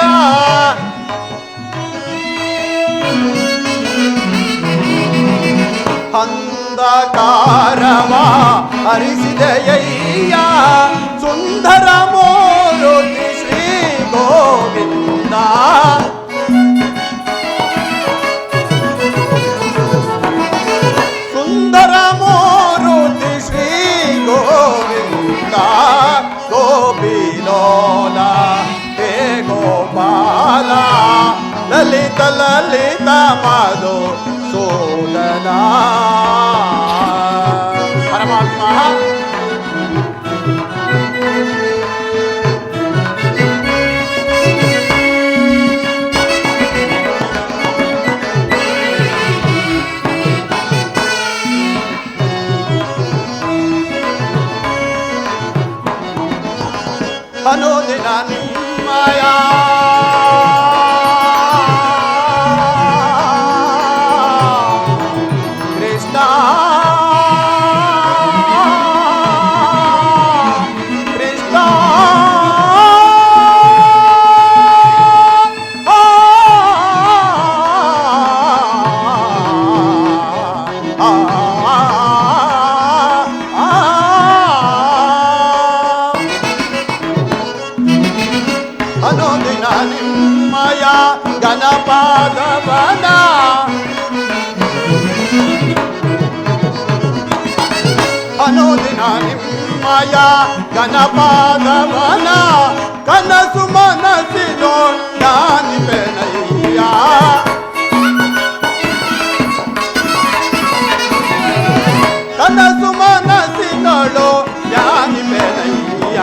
ಅಂಧಕಾರವ ಹರಿಸಿದೆಯಯ್ಯ, ಸುಂದರ ಮೂರುತಿ ಶ್ರೀ ಗೋವಿಂದ. ಸುಂದರ ಮೂರುತಿ ಶ್ರೀ ಗೋವಿಂದ, ಗೋಪಿ ಲೋಲಾ ಹೇ ಗೋಪಾಲ, ಲಲಿತ ಲಲಿತ ಮಧು ಸೂದನ. ಪರಮಾತ್ಮ ಅನುದಿನ ನಿಮ್ಮಯ ಕೃಷ್ಣ ಕೃಷ್ಣ ಅನುದಿನ ನಿಮ್ಮಯ ಗಣಪಾದವನ, ಅನುದಿನ ನಿಮ್ಮಯ ಗಣಪಾದವನ, ಕನಸು ಮನಸ್ಸಿನೋ ಜ್ಞಾನಿಪೆನಯ್ಯ, ಕನಸು ಮನಸ್ಸಿನಳು ಜ್ಞಾನಿಪೆನಯ್ಯ,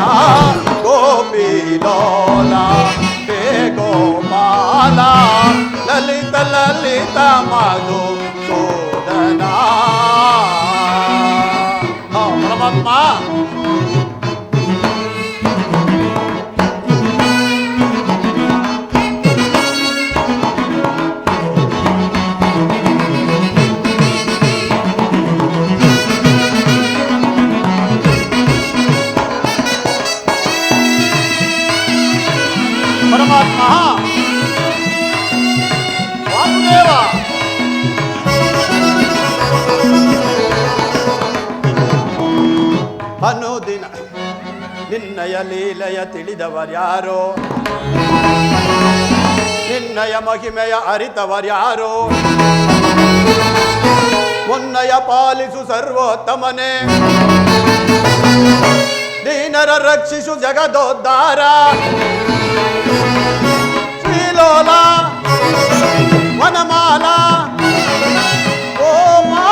ಗೋಪಿ ಲೋಲಾ ಹೇ ಗೋಪಾಲ, ಲಲಿತ ಲಲಿತ ಮಧು ಸೂದನ. ಪರಮಾತ್ಮ ಪರಮಾತ್ಮ ವಾಸುದೇವ, ಅನುದಿನ ನಿನ್ನಯ ಲೀಲೆಯ ತಿಳಿದವರ್ಯಾರೋ, ನಿನ್ನಯ ಮಹಿಮೆಯ ಅರಿತವರ್ಯಾರೋ, ಮುನ್ನಯ ಪಾಲಿಸು ಸರ್ವೋತ್ತಮನೇ, ದೀನರ ರಕ್ಷಿಸು ಜಗದೋದ್ಧಾರ, ಶ್ರೀಲೋಲ ವನಮಾಲ ಗೋಪಾಲ.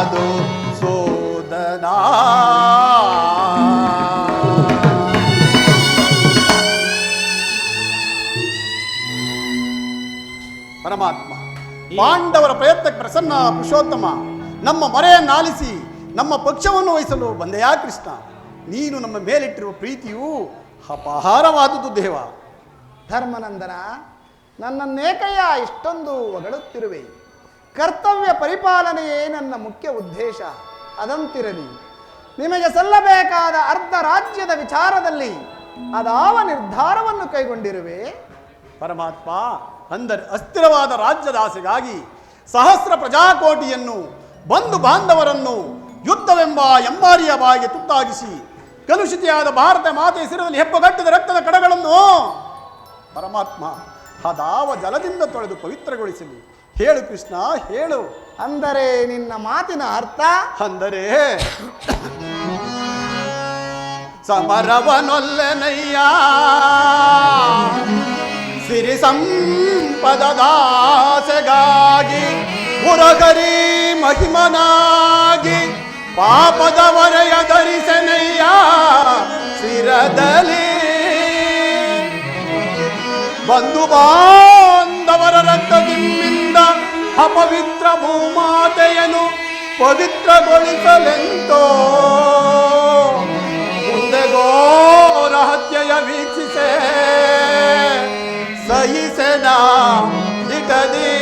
ಮಧು ಸೂದನ. ಪರಮಾತ್ಮ ಪಾಂಡವರ ಪ್ರಯತ್ನಕ್ಕೆ ಪ್ರಸನ್ನ ಪುರುಷೋತ್ತಮ, ನಮ್ಮ ಮೊರೆಯನ್ನಾಲಿಸಿ ನಮ್ಮ ಪಕ್ಷವನ್ನು ವಹಿಸಲು ಬಂದೆಯಾ ಕೃಷ್ಣ. ನೀನು ನಮ್ಮ ಮೇಲಿಟ್ಟಿರುವ ಪ್ರೀತಿಯು ಅಪಾರವಾದುದು ದೇವ. ಧರ್ಮನಂದನ, ನನ್ನನ್ನೇಕಯ್ಯ ಇಷ್ಟೊಂದು ಹೊಗಳುತ್ತಿರುವೆ. ಕರ್ತವ್ಯ ಪರಿಪಾಲನೆಯೇ ನನ್ನ ಮುಖ್ಯ ಉದ್ದೇಶ. ಅದಂತಿರಲಿ, ನಿಮಗೆ ಸಲ್ಲಬೇಕಾದ ಅರ್ಧ ರಾಜ್ಯದ ವಿಚಾರದಲ್ಲಿ ಅದಾವ ನಿರ್ಧಾರವನ್ನು ಕೈಗೊಂಡಿರುವೆ? ಪರಮಾತ್ಮ, ಅಂದರೆ ಅಸ್ಥಿರವಾದ ರಾಜ್ಯದ ಆಸೆಗಾಗಿ ಸಹಸ್ರ ಪ್ರಜಾಕೋಟಿಯನ್ನು, ಬಂಧು ಬಾಂಧವರನ್ನು ಯುದ್ಧವೆಂಬ ಎಮ್ಮಾರಿಯ ಬಾಯಿಗೆ ತುತ್ತಾಗಿಸಿ ಕಲುಷಿತೆಯಾದ ಭಾರತ ಮಾತೆಯ ಸಿರದಲ್ಲಿ ಹೆಪ್ಪಗಟ್ಟಿದ ರಕ್ತದ ಕಡಗಳನ್ನು ಪರಮಾತ್ಮ ಅದಾವ ಜಲದಿಂದ ತೊಳೆದು ಪವಿತ್ರಗೊಳಿಸಲಿ. ಹೇಳು ಕೃಷ್ಣ, ಹೇಳು. ಅಂದರೆ ನಿನ್ನ ಮಾತಿನ ಅರ್ಥ? ಅಂದರೆ ಸಮರವನೊಲ್ಲೆನಯ್ಯ ಸಿರಿ ಸಂಪದದಾಸೆಗಾಗಿ ಮುರಗರಿ ಮಹಿಮನಾಗಿ ಪಾಪದ ವರೆಯ ಧರಿಸೆನಯ್ಯ ಶಿರದಲ್ಲಿ ಬಂಧು ಬಾಂಧವರ ರಕ್ತದಿಂಬಿಂದ ಅಪವಿತ್ರ ಭೂಮಾತೆಯನ್ನು ಪವಿತ್ರಗೊಳಿಸಲೆಂತೋ ಮುಂದೆ ಘೋರ ಹತ್ಯೆಯ ವೀಕ್ಷಿಸೆ ಸಹಿಸೆನ ಇಟದಿ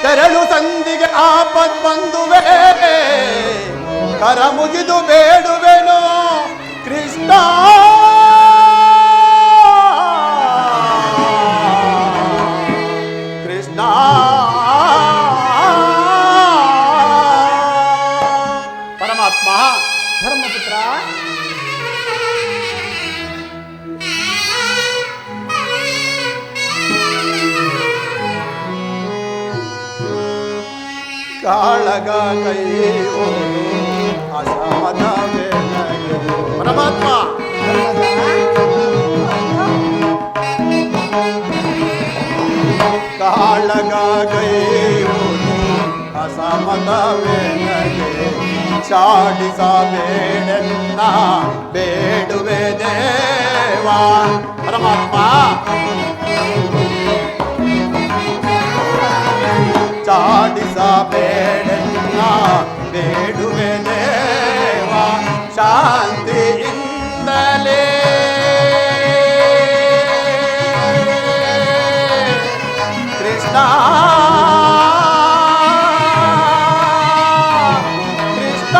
ತೆರಳು ಸಂಧಿಗೆ ಆಪತ್ ಬಂದುವೆ ಕರ ಮುಗಿದು ಬೇಡುವೆನೋ ಕೃಷ್ಣ. ಕೃಷ್ಣ ಪರಮಾತ್ಮ. ಧರ್ಮಪುತ್ರ, ಕಾಳಗ ಕೈಯೋನು ಅಸಮದ ವೇಳೆಗೆ. ಪರಮಾತ್ಮ, ಕಾಳಗ ಕೈಯೋನು ಅಸಮದ ವೇಳೆಗೆ ಚಾಡಿಸಬೇಡೆನ್ನ ಬೇಡುವೆ ದೇವ. ಪರಮಾತ್ಮ, ಚಾಡಿಸಬೇಡೆನ್ನ ಬೇಡುವೆ ದೇವ ಶಾಂತಿಯಿಂದಲೇ. ಕೃಷ್ಣ ಕೃಷ್ಣ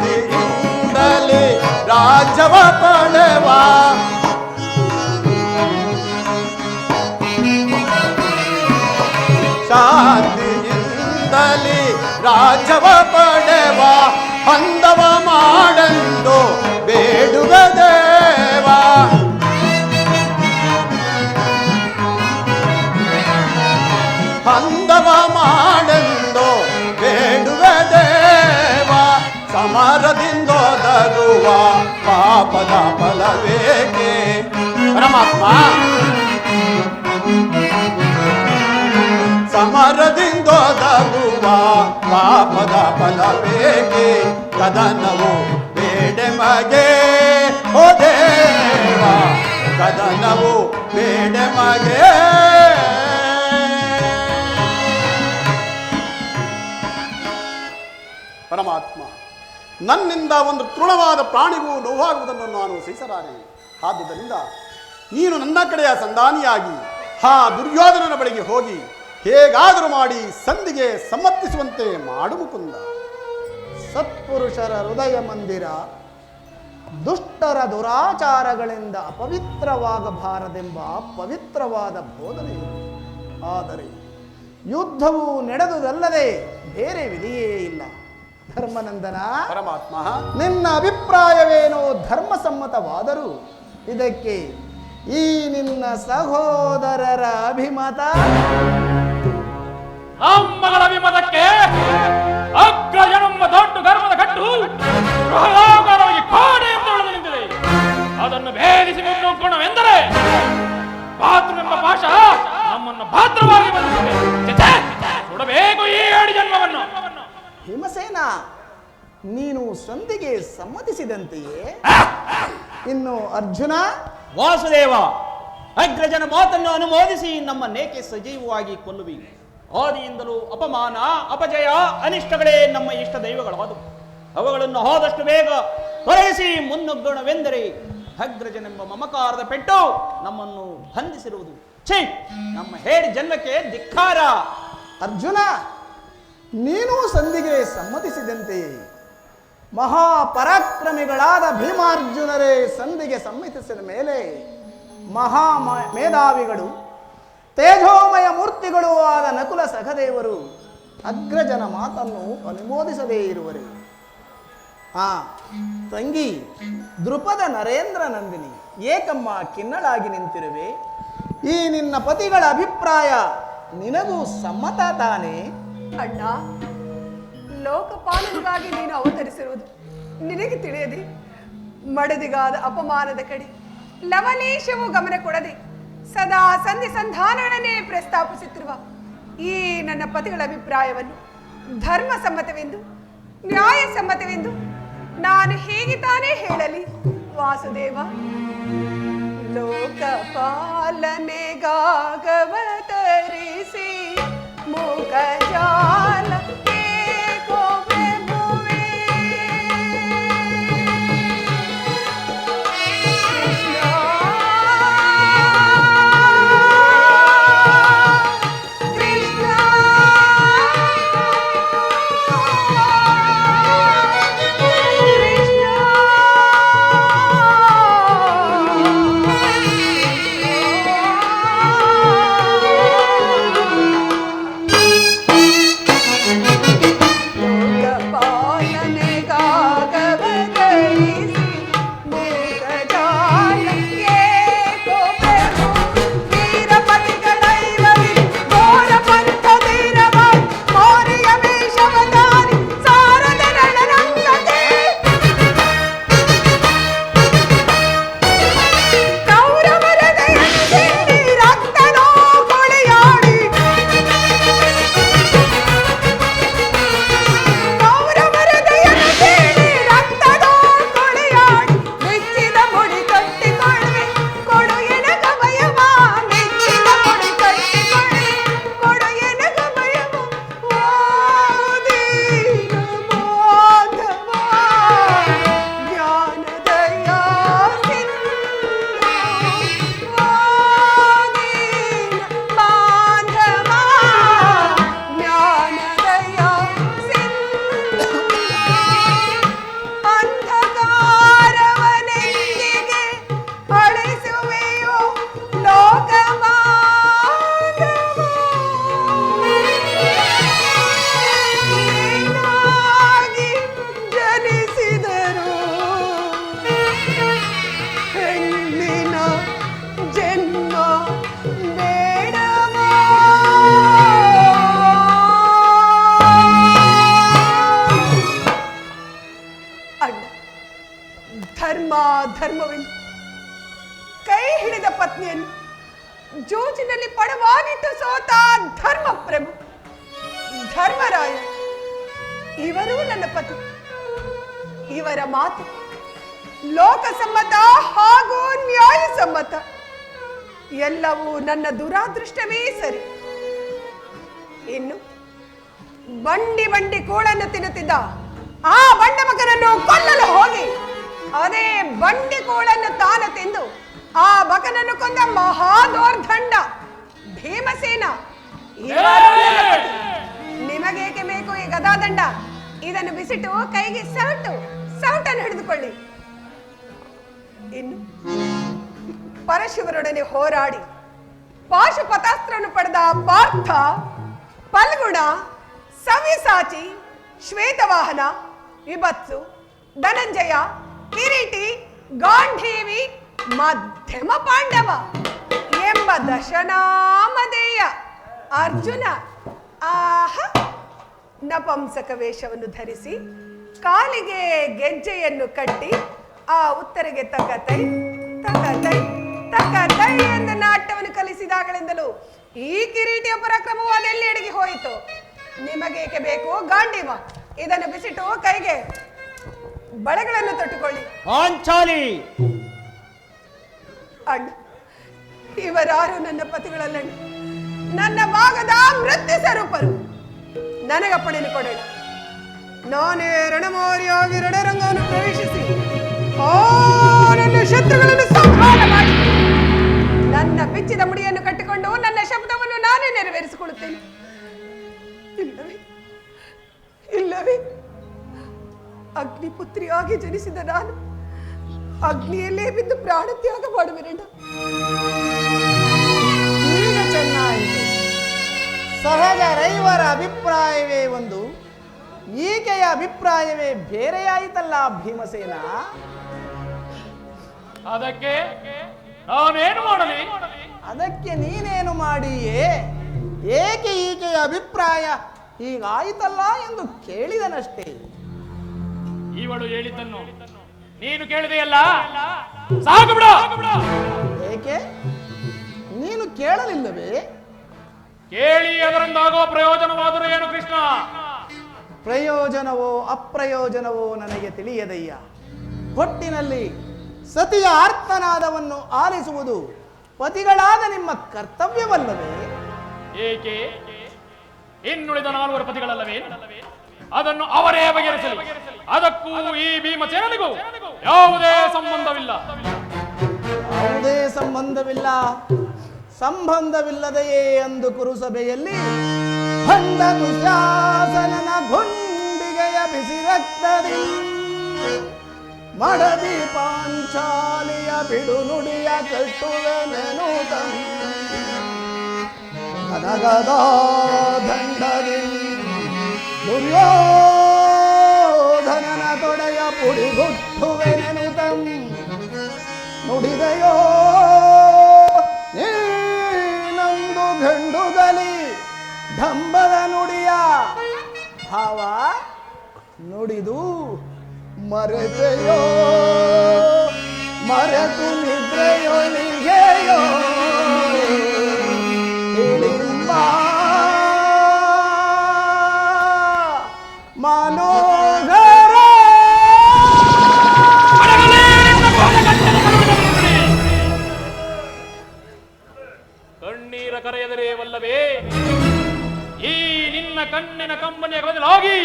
ಶಾಂತಿಯಿಂದಲೇ ರಾಜ್ಯವ ಪಡೆವ. ಶಾಂತಿಯಿಂದಲೇ ರಾಜ್ಯವ ಪಡೆವ ಅಂದವ ಮಾಡಂದು ಬೇಡುವ ದೇವ. ಅಂದವ ಮಾಡಂದು ಬೇಡುವ ದೇವ. ಸಮರದಿಂದೊದಗುವ ಪಾಪದ ಫಲವೇಕೆ. ಪರಮಾತ್ಮ, ಸಮರದಿಂದೊದಗುವ ಪಾಪದ ಫಲವೇಕೆ. ಕದನವು ಬೇಡೆ ಮಗೆ ಓ ದೇವ, ಕದನವು ಬೇಡೆ ಮಗೆ. ಪರಮಾತ್ಮ, ನನ್ನಿಂದ ಒಂದು ತೃಣವಾದ ಪ್ರಾಣಿಗೂ ನೋವಾಗುವುದನ್ನು ನಾನು ಸಹಿಸಲಾರೆ. ಆದುದರಿಂದ ನೀನು ನನ್ನ ಕಡೆಯ ಸಂಧಾನಿಯಾಗಿ ಆ ದುರ್ಯೋಧನನ ಬಳಿಗೆ ಹೋಗಿ ಹೇಗಾದರೂ ಮಾಡಿ ಸಂಧಿಗೆ ಸಮ್ಮತಿಸುವಂತೆ ಮಾಡು ಮುಕುಂದ. ಸತ್ಪುರುಷರ ಹೃದಯ ಮಂದಿರ ದುಷ್ಟರ ದುರಾಚಾರಗಳಿಂದ ಅಪವಿತ್ರವಾಗಬಾರದೆಂಬ ಪವಿತ್ರವಾದ ಬೋಧನೆ. ಆದರೆ ಯುದ್ಧವು ನಡೆದುದಲ್ಲದೆ ಬೇರೆ ವಿಧಿಯೇ ಇಲ್ಲ. ಧರ್ಮನಂದನ, ಪರಮಾತ್ಮ, ನಿನ್ನ ಅಭಿಪ್ರಾಯವೇನೋ ಧರ್ಮಸಮ್ಮತವಾದರೂ ಇದಕ್ಕೆ ಈ ನಿನ್ನ ಸಹೋದರರ ಅಭಿಮತ ನಮ್ಮಗಳ ವಿಮತಕ್ಕೆ ಅಗ್ರಜನೆಂಬ ದೊಡ್ಡ ಗರ್ವದ ಕಟ್ಟು ಗೃಹಲೋಕರವಾಗಿ ಕೋಣೆ ಎಂದು ಉಳಿದು ನಿಂತಿದೆ. ಅದನ್ನು ಭೇದಿಸಿ ಮುನ್ನುಗ್ಗೋಣವೆಂದರೆ ಭಾತೃವೆಂಬ ಪಾಶ ನಮ್ಮನ್ನು ಭಾತೃವಾಗಿ ಬಂದಿದೆ. ಸುಡಬೇಕು ಈ 7 ಜನ್ಮವನ್ನು. ಭೀಮಸೇನ, ನೀನು ಸಂಧಿಗೆ ಸಮ್ಮತಿಸಿದಂತೆಯೇ. ಇನ್ನು ಅರ್ಜುನ, ವಾಸುದೇವ, ಅಗ್ರಜನ ಮಾತನ್ನು ಅನುಮೋದಿಸಿ ನಮ್ಮನ್ನೇಕೆ ಸಜೀವವಾಗಿ ಕೊಲ್ಲುವಿ? ಆದಿಯಿಂದಲೂ ಅಪಮಾನ, ಅಪಜಯ, ಅನಿಷ್ಟಗಳೇ ನಮ್ಮ ಇಷ್ಟ ದೈವಗಳಾದವು. ಅವುಗಳನ್ನು ಆದಷ್ಟು ಬೇಗ ತೊಲಗಿಸಿ ಮುನ್ನುಗ್ಗೋಣವೆಂದರೆ ಅಗ್ರಜನೆಂಬ ಮಮಕಾರದ ಪೆಟ್ಟು ನಮ್ಮನ್ನು ಬಂಧಿಸಿರುವುದು. ಛೀ, ನಮ್ಮ ಹೇಳಿ ಜನ್ಮಕ್ಕೆ ಧಿಕ್ಕಾರ. ಅರ್ಜುನ, ನೀನು ಸಂಧಿಗೆ ಸಮ್ಮತಿಸಿದಂತೆಯೇ ಮಹಾಪರಾಕ್ರಮಿಗಳಾದ ಭೀಮಾರ್ಜುನರೇ ಸಂಧಿಗೆ ಸಮ್ಮತಿಸಿದ ಮೇಲೆ ಮೇಧಾವಿಗಳು ತೇಜೋಮಯ ಮೂರ್ತಿಗಳು ಆದ ನಕುಲ ಸಹದೇವರು ಅಗ್ರಜನ ಮಾತನ್ನು ಅನುಮೋದಿಸದೇ ಇರುವರೆ. ತಂಗಿ ದೃಪದ ನರೇಂದ್ರ ನಂದಿನಿ, ಏಕಮ್ಮ ಖಿನ್ನಳಾಗಿ ನಿಂತಿರುವೆ. ಈ ನಿನ್ನ ಪತಿಗಳ ಅಭಿಪ್ರಾಯ ನಿನಗೂ ಸಮ್ಮತ ತಾನೇ? ಅಣ್ಣ, ಲೋಕಪಾಲನೆಗಾಗಿ ನೀನು ಅವತರಿಸಿರುವುದು ನಿನಗೆ ತಿಳಿಯದೆ ಮಡದಿಗಾದ ಅಪಮಾನದ ಕಡೆ ಲವಲೇಶವೂ ಗಮನ ಕೊಡದೆ ಸದಾ ಸಂಧಿ ಸಂಧಾನಗಳನ್ನೇ ಪ್ರಸ್ತಾಪಿಸುತ್ತಿರುವ ಈ ನನ್ನ ಪತಿಗಳ ಅಭಿಪ್ರಾಯವನ್ನು ಧರ್ಮ ಸಮ್ಮತವೆಂದು ನ್ಯಾಯಸಮ್ಮತವೆಂದು ನಾನು ಹೇಗೆ ತಾನೇ ಹೇಳಲಿ ವಾಸುದೇವ? ಲೋಕಪಾಲನೆಗಾಗವತರಿಸಿ ಮೂಕಜಾಲ ಧರ್ಮವೆಂದು ಕೈ ಹಿಡಿದ ಪತ್ನಿಯನ್ನು ಜೂಜಿನಲ್ಲಿ ಪಡವಾಗಿಟ್ಟು ಸೋತ ಧರ್ಮ ಪ್ರಭು ಧರ್ಮರಾಯ ಇವರೂ ನನ್ನ ಪತಿ. ಇವರ ಮಾತು ಲೋಕಸಮ್ಮತ ಹಾಗೂ ನ್ಯಾಯಸಮ್ಮತ. ಎಲ್ಲವೂ ನನ್ನ ದುರಾದೃಷ್ಟವೇ ಸರಿ. ಇನ್ನು ಬಂಡಿ ಬಂಡಿ ಕೋಳನ್ನು ತಿನ್ನುತ್ತಿದ್ದ ಆ ಬಂಡ ಮಗನನ್ನು ಕೊಲ್ಲಲು ಹೋಗಿ ಅದೇ ಬಂಡಿ ಕೋಳನ್ನು ತಾನ ತಿಂದು ಆ ಬಕನನ್ನು ಕೊಂದ ಮಹಾದೋರ್ಧಂಡ ಭೀಮಸೇನ. ನಿಮಗೇಕೆ ಬೇಕು ಈ ಗದಾದಂಡ? ಇದನ್ನು ಬಿಸಿಟ್ಟು ಕೈಗೆ ಸೌಟನ್ನು ಹಿಡಿದುಕೊಳ್ಳಿ. ಇನ್ನು ಪರಶಿವರೊಡನೆ ಹೋರಾಡಿ ಪಾಶುಪತಾಸ್ತ್ರವನ್ನು ಪಡೆದ ಪಾರ್ಥ, ಫಲ್ಗುಣ, ಸವ್ಯಸಾಚಿ, ಶ್ವೇತವಾಹನ, ವಿಭತ್ಸು, ಧನಂಜಯ, ಕಿರೀಟಿ, ಗಾಂಧೀವಿ, ಮಧ್ಯಮ ಪಾಂಡವ ಎಂಬ ದಶನಾಮಧೇಯ ಅರ್ಜುನ ಆಹಾ, ನಪಂಸಕ ವೇಷವನ್ನು ಧರಿಸಿ ಕಾಲಿಗೆ ಗೆಜ್ಜೆಯನ್ನು ಕಟ್ಟಿ ಆ ಉತ್ತರೆಗೆ ತಕತೈ ತಕತೈ ತಕತೈ ಎಂದ ನಾಟ್ಯವನ್ನು ಕಲಿಸಿದಾಗಲಿಂದಲೂ ಈ ಕಿರೀಟಿಯ ಪರಾಕ್ರಮವು ಅದೆಲ್ಲೆಡೆಗೆ ಹೋಯಿತು. ನಿಮಗೇಕೆ ಬೇಕು ಗಾಂಡೀವ? ಇದನ್ನು ಬಿಸಿಟ್ಟು ಕೈಗೆ ಬಳೆಗಳನ್ನು ತೊಟ್ಟುಕೊಳ್ಳಿ. ಪಾಂಚಾಲಿ, ಅಣ್ಣ, ಇವರಾರು ನನ್ನ ಪತಿಗಳಲ್ಲಣ್ಣ, ನನ್ನ ಭಾಗದ ಮೃತ್ಯು ಸ್ವರೂಪರು. ನನಗಪ್ಪಣೆಯನ್ನು ಕೊಡೋಣ. ನಾನೇ ರಣಮಾರಿಯಾಗಿ ರಣರಂಗವನ್ನು ಪ್ರವೇಶಿಸಿ ನನ್ನ ಶತ್ರುಗಳನ್ನು ಸಂಹಾರ ಮಾಡಿ ನನ್ನ ಬಿಚ್ಚಿದ ಮುಡಿಯನ್ನು ಕಟ್ಟಿಕೊಂಡು ನನ್ನ ಶಬ್ದವನ್ನು ನಾನೇ ನೆರವೇರಿಸಿಕೊಳ್ಳುತ್ತೇನೆ. ಇಲ್ಲವೇ ಅಗ್ನಿಪುತ್ರಿಯಾಗಿ ಜನಿಸಿದ ನಾನು ಅಗ್ನಿಯಲ್ಲೇ ಬಿದ್ದು ಪ್ರಾಣ ತ್ಯಾಗ ಮಾಡುವೆರಣ್ಣ. ಈಗ ಚೆನ್ನಾಯಿತು. ಸಹಜ ರೈವರ ಅಭಿಪ್ರಾಯವೇ ಒಂದು, ಈಕೆಯ ಅಭಿಪ್ರಾಯವೇ ಬೇರೆಯಾಯಿತಲ್ಲ ಭೀಮಸೇನ. ಅದಕ್ಕೆ ನಾನೇನು ಮಾಡಲಿ? ಅದಕ್ಕೆ ನೀನೇನು ಮಾಡಿಯೇ? ಏಕೆ ಈಕೆಯ ಅಭಿಪ್ರಾಯ ಹೀಗಾಯಿತಲ್ಲ ಎಂದು ಕೇಳಿದನಷ್ಟೇ. ಇವಳು ಹೇಳಿದ್ದನ್ನು ನೀನು ಕೇಳಿದೆಯಲ್ಲ, ಸಾಕು ಬಿಡ. ಏಕೆ ನೀನು ಕೇಳಲಿಲ್ಲವೇ? ಕೇಳಿ ಅದರಿಂದಾಗುವ ಪ್ರಯೋಜನವಾದರೂ ಏನು ಕೃಷ್ಣ? ಪ್ರಯೋಜನವೋ ಅಪ್ರಯೋಜನವೋ ನನಗೆ ತಿಳಿಯದಯ್ಯ. ಒಟ್ಟಿನಲ್ಲಿ ಸತಿಯ ಆರ್ತನಾದವನ್ನು ಆಲಿಸುವುದು ಪತಿಗಳಾದ ನಿಮ್ಮ ಕರ್ತವ್ಯವಲ್ಲವೇ? ಏಕೆ? ಇನ್ನುಳಿದ 4 ಪತಿಗಳಲ್ಲವೇ? ಅದನ್ನು ಅವರೇ ಬಗೆಹರಿಸಲಿ. ಅದಕ್ಕೂ ಈ ಭೀಮಸೇನಿಗೂ ಯಾವುದೇ ಸಂಬಂಧವಿಲ್ಲ. ಯಾವುದೇ ಸಂಬಂಧವಿಲ್ಲ. ಸಂಬಂಧವಿಲ್ಲದೆಯೇ ಅಂದು ಕುರುಸಭೆಯಲ್ಲಿ ಹೊಂದ ದುಶಾಸನನ ಗುಂಡಿಗೆಯ ಬಿಸಿ ರಕ್ತದಿ ಮಡದಿ ಪಾಂಚಾಲಿಯ ಬಿಡು ನುಡಿಯ ಕಟ್ಟುವೆನೆನು ನನಗದ ದಂಡದಿ ದುರ್ಯೋಧನನ ತೊಡೆಯ ಪುಡಿಗುಟ್ಟುವೆನೆನು ನುಡಿದೆಯೋ ನೀನೊಂದು ಗಂಡುಗಲಿ ಢಂಬದ ನುಡಿಯ ಭಾವ ನುಡಿದು ಮರೆತೆಯೋ ಮರೆತು ನಿದ್ರೆಯೊಳಿಗೆಯೋ ತಿಳಿಂಬ ಮನೋಹರ ಕಣ್ಣೀರ ಕರೆಯದರೆ ವಲ್ಲವೇ ಈ ನಿನ್ನ ಕಣ್ಣಿನ ಕಂಬನಿಯ ಬದಲಾಗಿ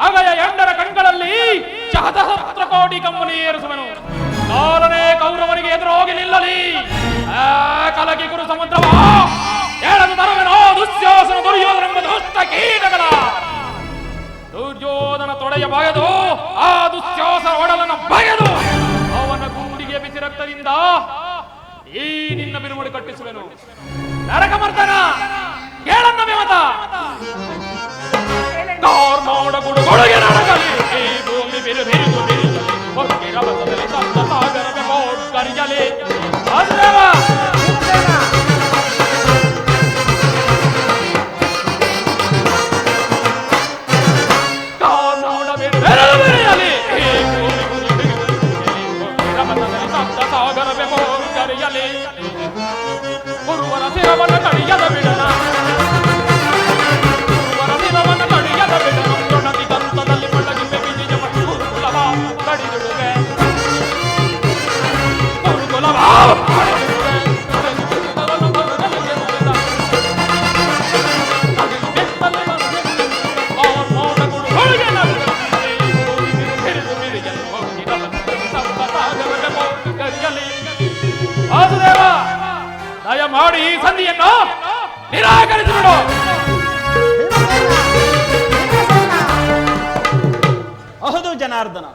ಅಗಯ ಎಂಡರ ಕಣ್ಗಳಲ್ಲಿ ಶತಸಹಸ್ರ ಕೋಟಿ ಕಂಬನಿ ಏರಿಸುವನು. ಕಾಲನೇ ಕೌರವನಿಗೆ ಎದುರೋಗಿ ನಿಲ್ಲಲಿ. ಕಲಗಿ ಗುರು ಸಮುದ್ರವ ಎಳೆದು ತರುವೆನೋ ದುಶ್ಯಾಸನ ದುರ್ಯೋಧನ ದುಷ್ಟ ಕೀಟಗಳ. ದುರ್ಯೋಧನ ತೊಡೆಯ ಬಗೆದು ಆ ದುಶ್ಯಾಸನ ಒಡಲನ ಬಗೆದು ಅವನ ಗುಂಡಿಗೆ ಬಿಸಿ ರಕ್ತದಿಂದ ಈ ನಿನ್ನ ಬಿರುಮುಡಿ ಕಟ್ಟಿಸುವೆನು. ನರಕಮರ್ದನ ಕೇಳನ್ನ ಮೇಮತ ಕಾರ್ಮೋಡ ಗುಡುಗೊಳಗೆ ನಡಗಲಿ. ಈ ಭೂಮಿ ಬಿರು ಬಿರುದು ಬಿರುದು ಹೊಕ್ಕೆ ರಭಸದಲ್ಲಿ ಸಪ್ತ ಸಾಗರವೇ ಕರಿಯಲಿ. ಅದೇವ ಕಾರ್ಮೋಡ ಬಿರು ಬೆರೆಯಲಿ. ಈ ಭೂಮಿ ಬಿರು ಬಿರುದು ಹೊಕ್ಕೆ ರಭಸದಲ್ಲಿ ಸಪ್ತ ಸಾಗರವೇ ಕರಿಯಲಿ. ಗುರುವರ ಶಿರವನ್ನ ಕಡಿಯದ ಬಿಡನ ದಂತದಲ್ಲಿ ಪಟ್ಟಗಿಂಬೆ ಬೀಜ ಮತ್ತು ಗುರುಕುಲವ ಕಡಿದುಡುವೆ. ಗುರುಕುಲವ ದಯಮಾಡಿ ಈ ಸಂಧಿಯನ್ನು ನಿರಾಕರಿಸಿಬಿಡು. ಅಹದು ಜನಾರ್ದನ,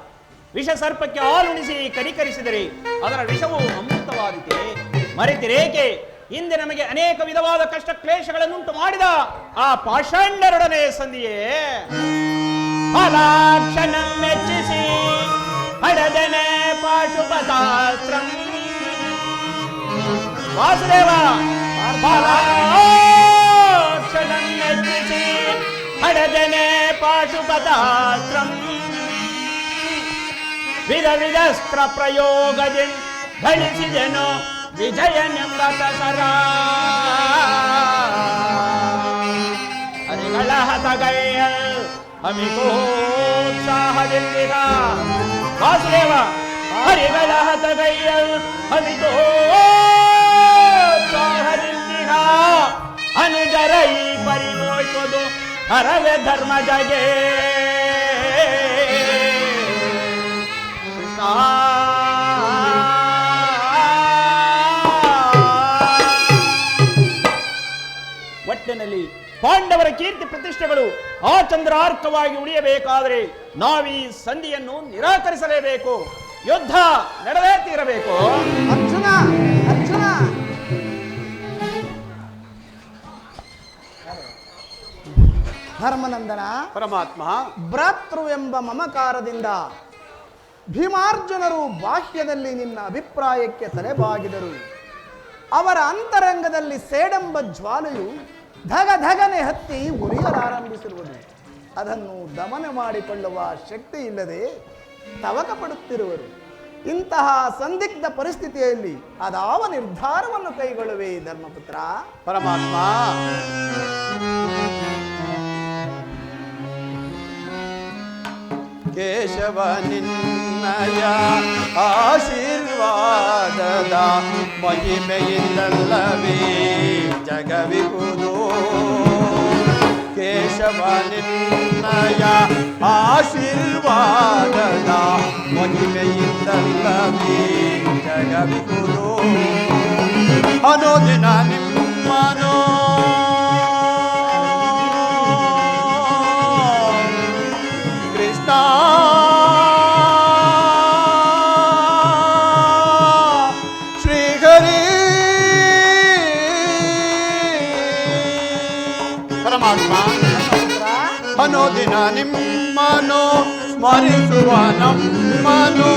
ವಿಷ ಸರ್ಪಕ್ಕೆ ಹಾಲುಣಿಸಿ ಕನಿಕರಿಸಿದರೆ ಅದರ ವಿಷವು ಅಮೃತವಾದಿತೆ. ಮರೆತಿರೇಕೆ ಹಿಂದೆ ನಮಗೆ ಅನೇಕ ವಿಧವಾದ ಕಷ್ಟ ಕ್ಲೇಶಗಳನ್ನುಂಟು ಮಾಡಿದ ಆ ಪಾಷಾಂಡರೊಡನೆ ಸಂಧಿಯೇ ಫಲಾಕ್ಷಣ ಮೆಚ್ಚಿಸಿ ಹಡದನೆ ಪಾಶುಪತಾಸ್ತ್ರಂ. ವಾಸುದೇವ ಫಲಾಕ್ಷಣ ಮೆಚ್ಚಿಸಿ ಭಜನೆ ಪಾಶುಪತಾಸ್ತ್ರಂ ವಿಧ ವಿಧಸ್ತ್ರ ಪ್ರಯೋಗದಿ ಗಳಿಸಿದೆನು ವಿಜಯನೆಂಬ ಸರ ಹರಿಗಳ ಹತಗೈಯಲ್ ಅಮಿತೋತ್ಸಾಹದಿಂದಿರ ವಾಸುದೇವ ಹರಿಗಳ ಹತಗೈಯಲ್ ಅಮಿತೋತ್ಸಾಹದಿಂದಿರ ಅನುಜರ ಈ ಪರಿಮೋಯ್ಬೋದು ಹರವೆ ಧರ್ಮ ಜಗೆ ಒಟ್ಟಿನಲ್ಲಿ ಪಾಂಡವರ ಕೀರ್ತಿ ಪ್ರತಿಷ್ಠೆಗಳು ಆ ಚಂದ್ರಾರ್ಕವಾಗಿ ಉಳಿಯಬೇಕಾದರೆ ನಾವೀ ಸಂಧಿಯನ್ನು ನಿರಾಕರಿಸಲೇಬೇಕು. ಯುದ್ಧ ನಡೆದೇ ತೀರಬೇಕು. ಅರ್ಜುನ ಅರ್ಜುನ ಧರ್ಮನಂದನ ಪರಮಾತ್ಮ, ಭ್ರಾತೃವೆಂಬ ಮಮಕಾರದಿಂದ ಭೀಮಾರ್ಜುನರು ಬಾಹ್ಯದಲ್ಲಿ ನಿನ್ನ ಅಭಿಪ್ರಾಯಕ್ಕೆ ತಲೆಬಾಗಿದರು. ಅವರ ಅಂತರಂಗದಲ್ಲಿ ಸೇಡೆಂಬ ಜ್ವಾಲೆಯು ಧಗ ಧಗನೆ ಹತ್ತಿ ಉರಿಯಲಾರಂಭಿಸಿರುವುದು. ಅದನ್ನು ದಮನ ಮಾಡಿಕೊಳ್ಳುವ ಶಕ್ತಿ ಇಲ್ಲದೆ ತವಕ ಪಡುತ್ತಿರುವರು. ಇಂತಹ ಸಂದಿಗ್ಧ ಪರಿಸ್ಥಿತಿಯಲ್ಲಿ ಅದಾವ ನಿರ್ಧಾರವನ್ನು ಕೈಗೊಳ್ಳುವೆ ಧರ್ಮಪುತ್ರ? ಪರಮಾತ್ಮ, ಕೇಶವ ನಿನ್ನಯ ಆಶೀರ್ವಾದದ ಮಹಿಮೆಯಿಂದಲ್ಲವೇ ಜಗವಿಹುದು. ಕೇಶವ ನಿನ್ನಯ ಆಶೀರ್ವಾದದ ಮಹಿಮೆಯಿಂದಲ್ಲವೇ ಜಗವಿಹುದು. ಅನುದಿನ ನಿಮ್ಮನೋ ಕೃಷ್ಣ ಶ್ರೀಹರಿ ಪರಮಾತ್ಮ, ಅನುದಿನ ನಿಮ್ಮನು ಸ್ಮರಿಸುವ ನಮ್ಮನು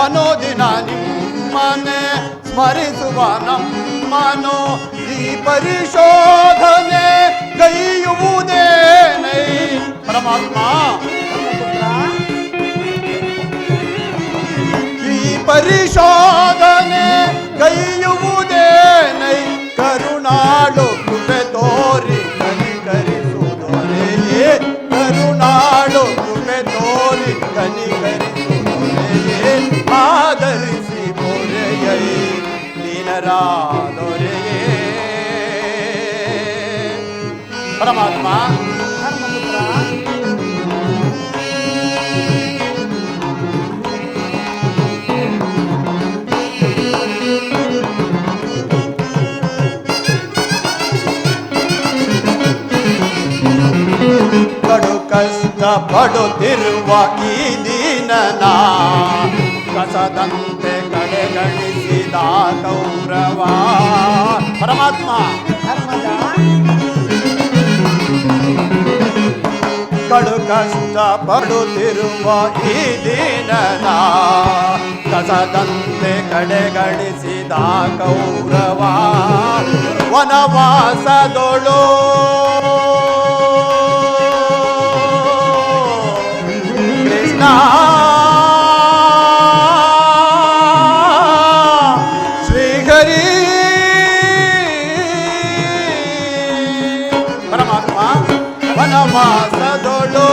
ಅನುದಿನ ನಿಮ್ಮನೆ ಸ್ಮರಿಸುವ ನಮ್ಮನು ಈ ಪರಿಶೋಧನೆ ಕೈಯುವುದೇನೈ. ಪರಮಾತ್ಮ, ಈ ಪರಿಶೋಧನೆ ಕೈಯುವುದೇನೈ. ಕರುಣಾಳು ಕೃಪೆ ತೋರಿ ಕನಿಕರಿಸುವುದೊರೆಯೇ. ಕರುಣಾಳು ಕೃಪೆ ತೋರಿ ಕನಿಕರಿಸುವುದೊರೆಯೇ. ಆದರಿಸಿ ಪೊರೆಯೈ ದೀನರಾದೊರೆಯೇ. ಪರಮಾತ್ಮ, ಧರ್ಮಪುತ್ರ, ಕಡು ಕಷ್ಟ ಪಡುತ್ತಿರುವ ಈ ದೀನನ ಕಸದಂತೆ ಕಡೆಗಣಿಸಿದ ಕೌರವ. ಪರಮಾತ್ಮ, ಧರ್ಮದ ಕಡು ಕಷ್ಟ ಪಡುತ್ತಿರುವ ಈ ದೀನನ ಕಸದಂತೆ ಕಡೆಗಣಿಸಿದ ಕೌರವ. ವನವಾಸದೊಳು ಕೃಷ್ಣ ಶ್ರೀಹರಿ ಪರಮಾತ್ಮ, ವನವಾಸದೊಳು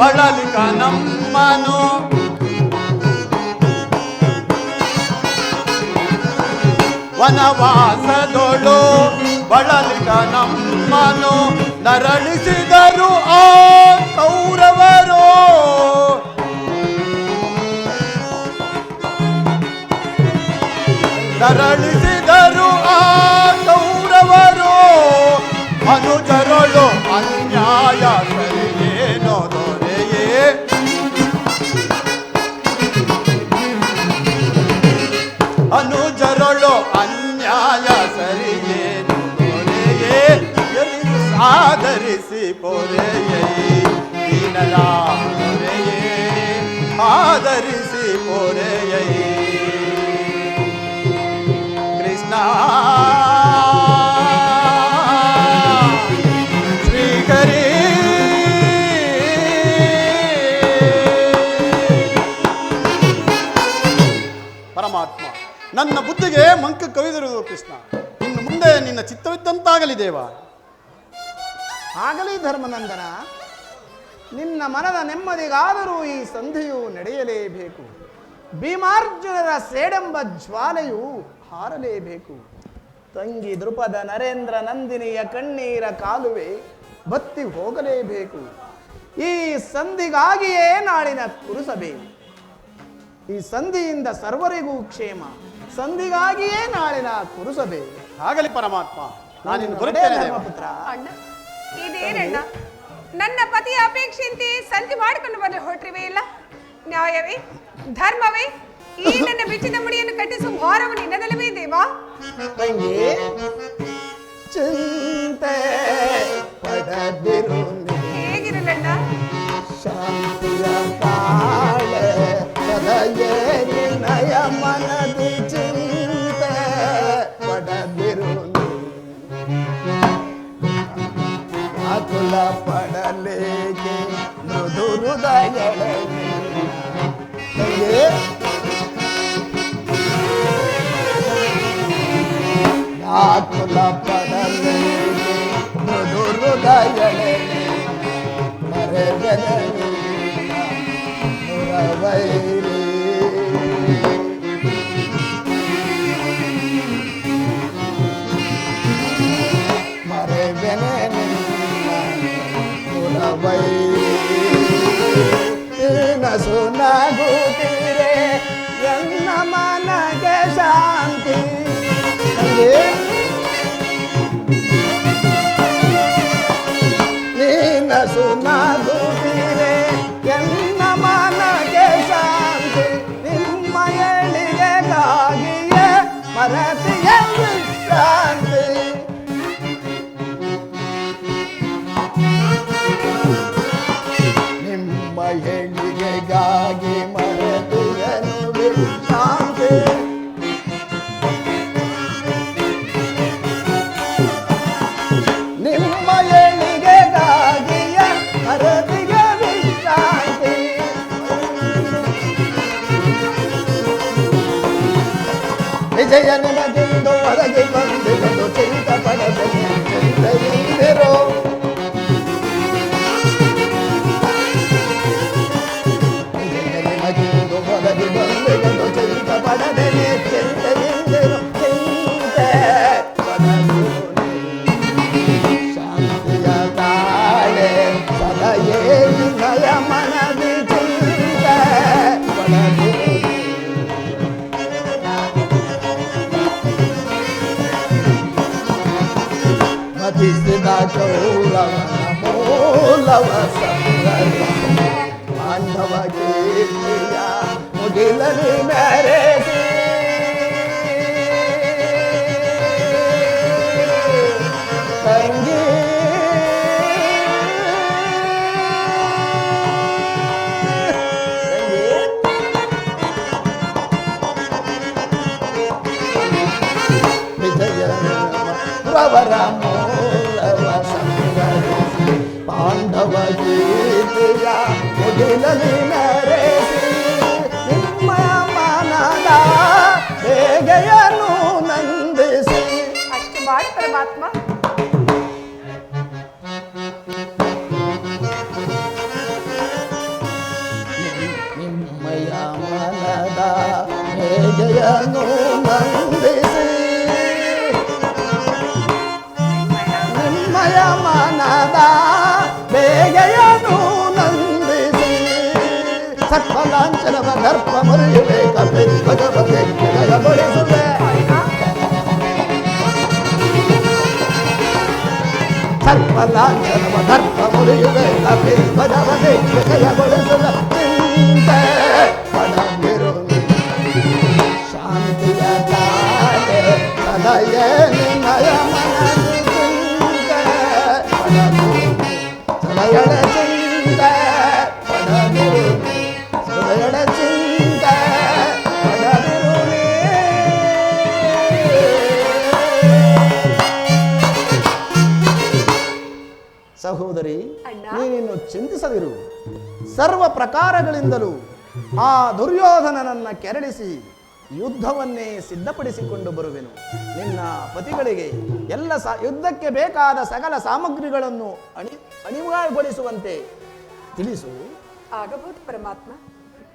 ಬಳಲಿಕ ನಮ್ಮನು ವನವಾಸದೊಳು ಬಳಲಿಕ ನಮ್ಮನು ನರಳಿಸಿದರು ಆ ಕೌರವರು. ನರಳಿಸಿದರು ಆ ಕೌರವರು. ಅನುಜರಳು ಅನ್ಯಾಯ ಸರಿಯೇನೋ ದೊರೆಯೇ. ಅನುಜರಳು ಅನ್ಯಾಯ ಸರಿಯೇನು ದೊರೆಯೇ. ಆದರಿಸಿ ಪೊರೆಯೇ ದೀನರಾದೊರೆಯೇ. ಆದರಿಸಿ ಪೊರೆಯೇ ಕೃಷ್ಣ. ನನ್ನ ಬುದ್ಧಿಗೆ ಮಂಕ ಕವಿದಿರುವುದು ಕೃಷ್ಣ. ಇನ್ನು ಮುಂದೆ ನಿನ್ನ ಚಿತ್ತವಿದ್ದಂತಾಗಲಿ ದೇವ. ಆಗಲಿ ಧರ್ಮನಂದನ, ನಿನ್ನ ಮನದ ನೆಮ್ಮದಿಗಾದರೂ ಈ ಸಂಧಿಯು ನಡೆಯಲೇಬೇಕು. ಭೀಮಾರ್ಜುನರ ಸೇಡೆಂಬ ಜ್ವಾಲೆಯು ಹಾರಲೇಬೇಕು. ತಂಗಿ ದೃಪದ ನರೇಂದ್ರ ನಂದಿನಿಯ ಕಣ್ಣೀರ ಕಾಲುವೆ ಬತ್ತಿ ಹೋಗಲೇಬೇಕು. ಈ ಸಂಧಿಗಾಗಿಯೇ ನಾಳಿನ ಕುರುಸಭೆ. ಈ ಸಂಧಿಯಿಂದ ಸರ್ವರಿಗೂ ಕ್ಷೇಮ. ಸಂಧಿಗಾಗಿಯೇ ನಾಳಿನ ಕುರುಸಭೆ. ಆಗಲಿ ಪರಮಾತ್ಮ, ನಾನಿನ್ನು ಬರುತ್ತೇನೆ ದೇವ. ಧರ್ಮಪುತ್ರ. ಅಣ್ಣ ಇದೇನಣ್ಣ, ನನ್ನ ಪತಿಯ ಅಪೇಕ್ಷೆಯಂತೆ ಸಂಧಿ ಮಾಡಿಕೊಂಡು ಬರಲು ಹೊರಟ್ರಿವೆ ಇಲ್ಲ? ನ್ಯಾಯವೇ ಧರ್ಮವೇ ಈ ನನ್ನ ಬಿಚ್ಚಿದ ಮುಡಿಯನ್ನು ಕಟ್ಟಿಸುವ ಭಾರವು ನಿನ್ನದಲ್ಲವೇ ದೇವಾ? ತಂಗಿ ಚಿಂತೆ ಪಡದಿರು, ಹೇಗಿರಲಣ್ಣ? ಶಾಂತಿಯ ಕಾಳ ಸದಯೇ ನಿನಯ ಮನದಿ ಚಿಂತೆ ಪಡದಿರು. ಆಕುಲ ಪಡಲೇಕೆ ಮೃದು ಹೃದಯ ಆಕುಲ ಪಡಲೇಕೆ ಮೃದು ಹೃದಯ ಮರೆಗಲಿ ಮುರವೈರಿ. ಮರೆವೆನೆ ನಸು ನಗುತ್ತೀರೆ ಎನ್ನ ಮನಗೆ ಶಾಂತಿ. ನೀನಸು ನಗುತ್ತೀರೆ ಎನ್ನ ಮನಗೆ ಶಾಂತಿ. ನಿಮ್ಮ ಎಳಿಗೆಗಾಗಿಯೇ ಮರತಿಯ ವಿಶ್ರಾಂತಿ. ಎಳಿಗೆಗಾಗಿ ಮರೆತಿಯನು ವಿಶ್ರಾಂತಿ. ನಿಮ್ಮ ಎಳಿಗೆಗಾಗಿಯ ಮರೆತಿಯ ವಿಶ್ರಾಂತಿ. ವಿಜಯ ನಿಮಗೆಂದು ಹೊರಗೆ ಬಂದಿರಲು ಚಿಂತ ಪಡದೆ ಚಿಂತೆಯಿಂದಿರೋ. ಹೊರಗೆ ಬಂದಿರಲು ಚಿಂತ ಪಡದೆ ಚಿಂತೆಯಿಂದಿರೋ. ಚಿಂತೆ ಪಡಲು ಶಾಂತಿಯ ತಾಳೆ ಸದಯೇ ನಿನಯ ಮನದಿ ಚಿಂತೆ ಪಡಲು. ಮತಿಸಿದ ಕೌರವನ ಮೂಲವ ಸಂಗರಿಸಿ ಪಾಂಡವ ಕೀರ್ತಿಯ ಮುಗಿಲಲಿ ಮೆರೆಸಿ. ತಂಗಿ ವಿಜಯ ಪ್ರವರ ಮೂಲವ ಸಂಗರಿಸಿ ಪಾಂಡವ ಕೀರ್ತಿಯ ಮುಗಿಲಲಿ ಮೆರೆಸಿ. ನಿಮ್ಮ ಮನದ ಬೇಗೆಯನ್ನು ನಂದಿಸಿ. ಅಷ್ಟು ಮಾಡಿ ಪರಮಾತ್ಮ. ನಿಮ್ಮಯ ಮನದ ಬೇಗೆಯನ್ನು ನಂದಿಸಿ. ನಿಮ್ಮಯ ಮನದ ಬೇಗೆಯನ್ನು ನಂದಿಸಿ. ಸರ್ಪಲಾಂಛನವ ದರ್ಪ ಮುರಿಯುವೆ ಕಪಿ ಭಗವತೆ ಜಯಗೊಳಿಸುವೆ. ಸರ್ಪಲಾಂಛನವ ದರ್ಪ ಮುರಿಯುವೆ ಕಪಿ ಭಗವತೆ ಜಯಗೊಳಿಸುವೆ. ಚಿಂತೆ ಪಡದಿರು ಶಾಂತಿಯ ತಾಳೆ ಸದಯೇ ನಿನಯ ಮನದಿ ಚಿಂತೆ ಪಡದಿರು. ಸದಯಳ ಚಿಂತೆ ಪಡದಿರು. ಸದಯಳ ಚಿಂತೆ ಪಡದಿರು. ಸಹೋದರಿ, ಅಣ್ಣ. ನೀನಿನ್ನು ಚಿಂತಿಸದಿರು. ಸರ್ವ ಪ್ರಕಾರಗಳಿಂದಲೂ ಆ ದುರ್ಯೋಧನನನ್ನ ಕೆರಳಿಸಿ ಯುದ್ಧವನ್ನೇ ಸಿದ್ಧಪಡಿಸಿಕೊಂಡು ಬರುವೆನು. ನಿನ್ನ ಪತಿಗಳಿಗೆ ಎಲ್ಲ ಯುದ್ಧಕ್ಕೆ ಬೇಕಾದ ಸಕಲ ಸಾಮಗ್ರಿಗಳನ್ನು ಅಣಿವಾಗೊಳಿಸುವಂತೆ ತಿಳಿಸು. ಆಗಬಹುದು ಪರಮಾತ್ಮ.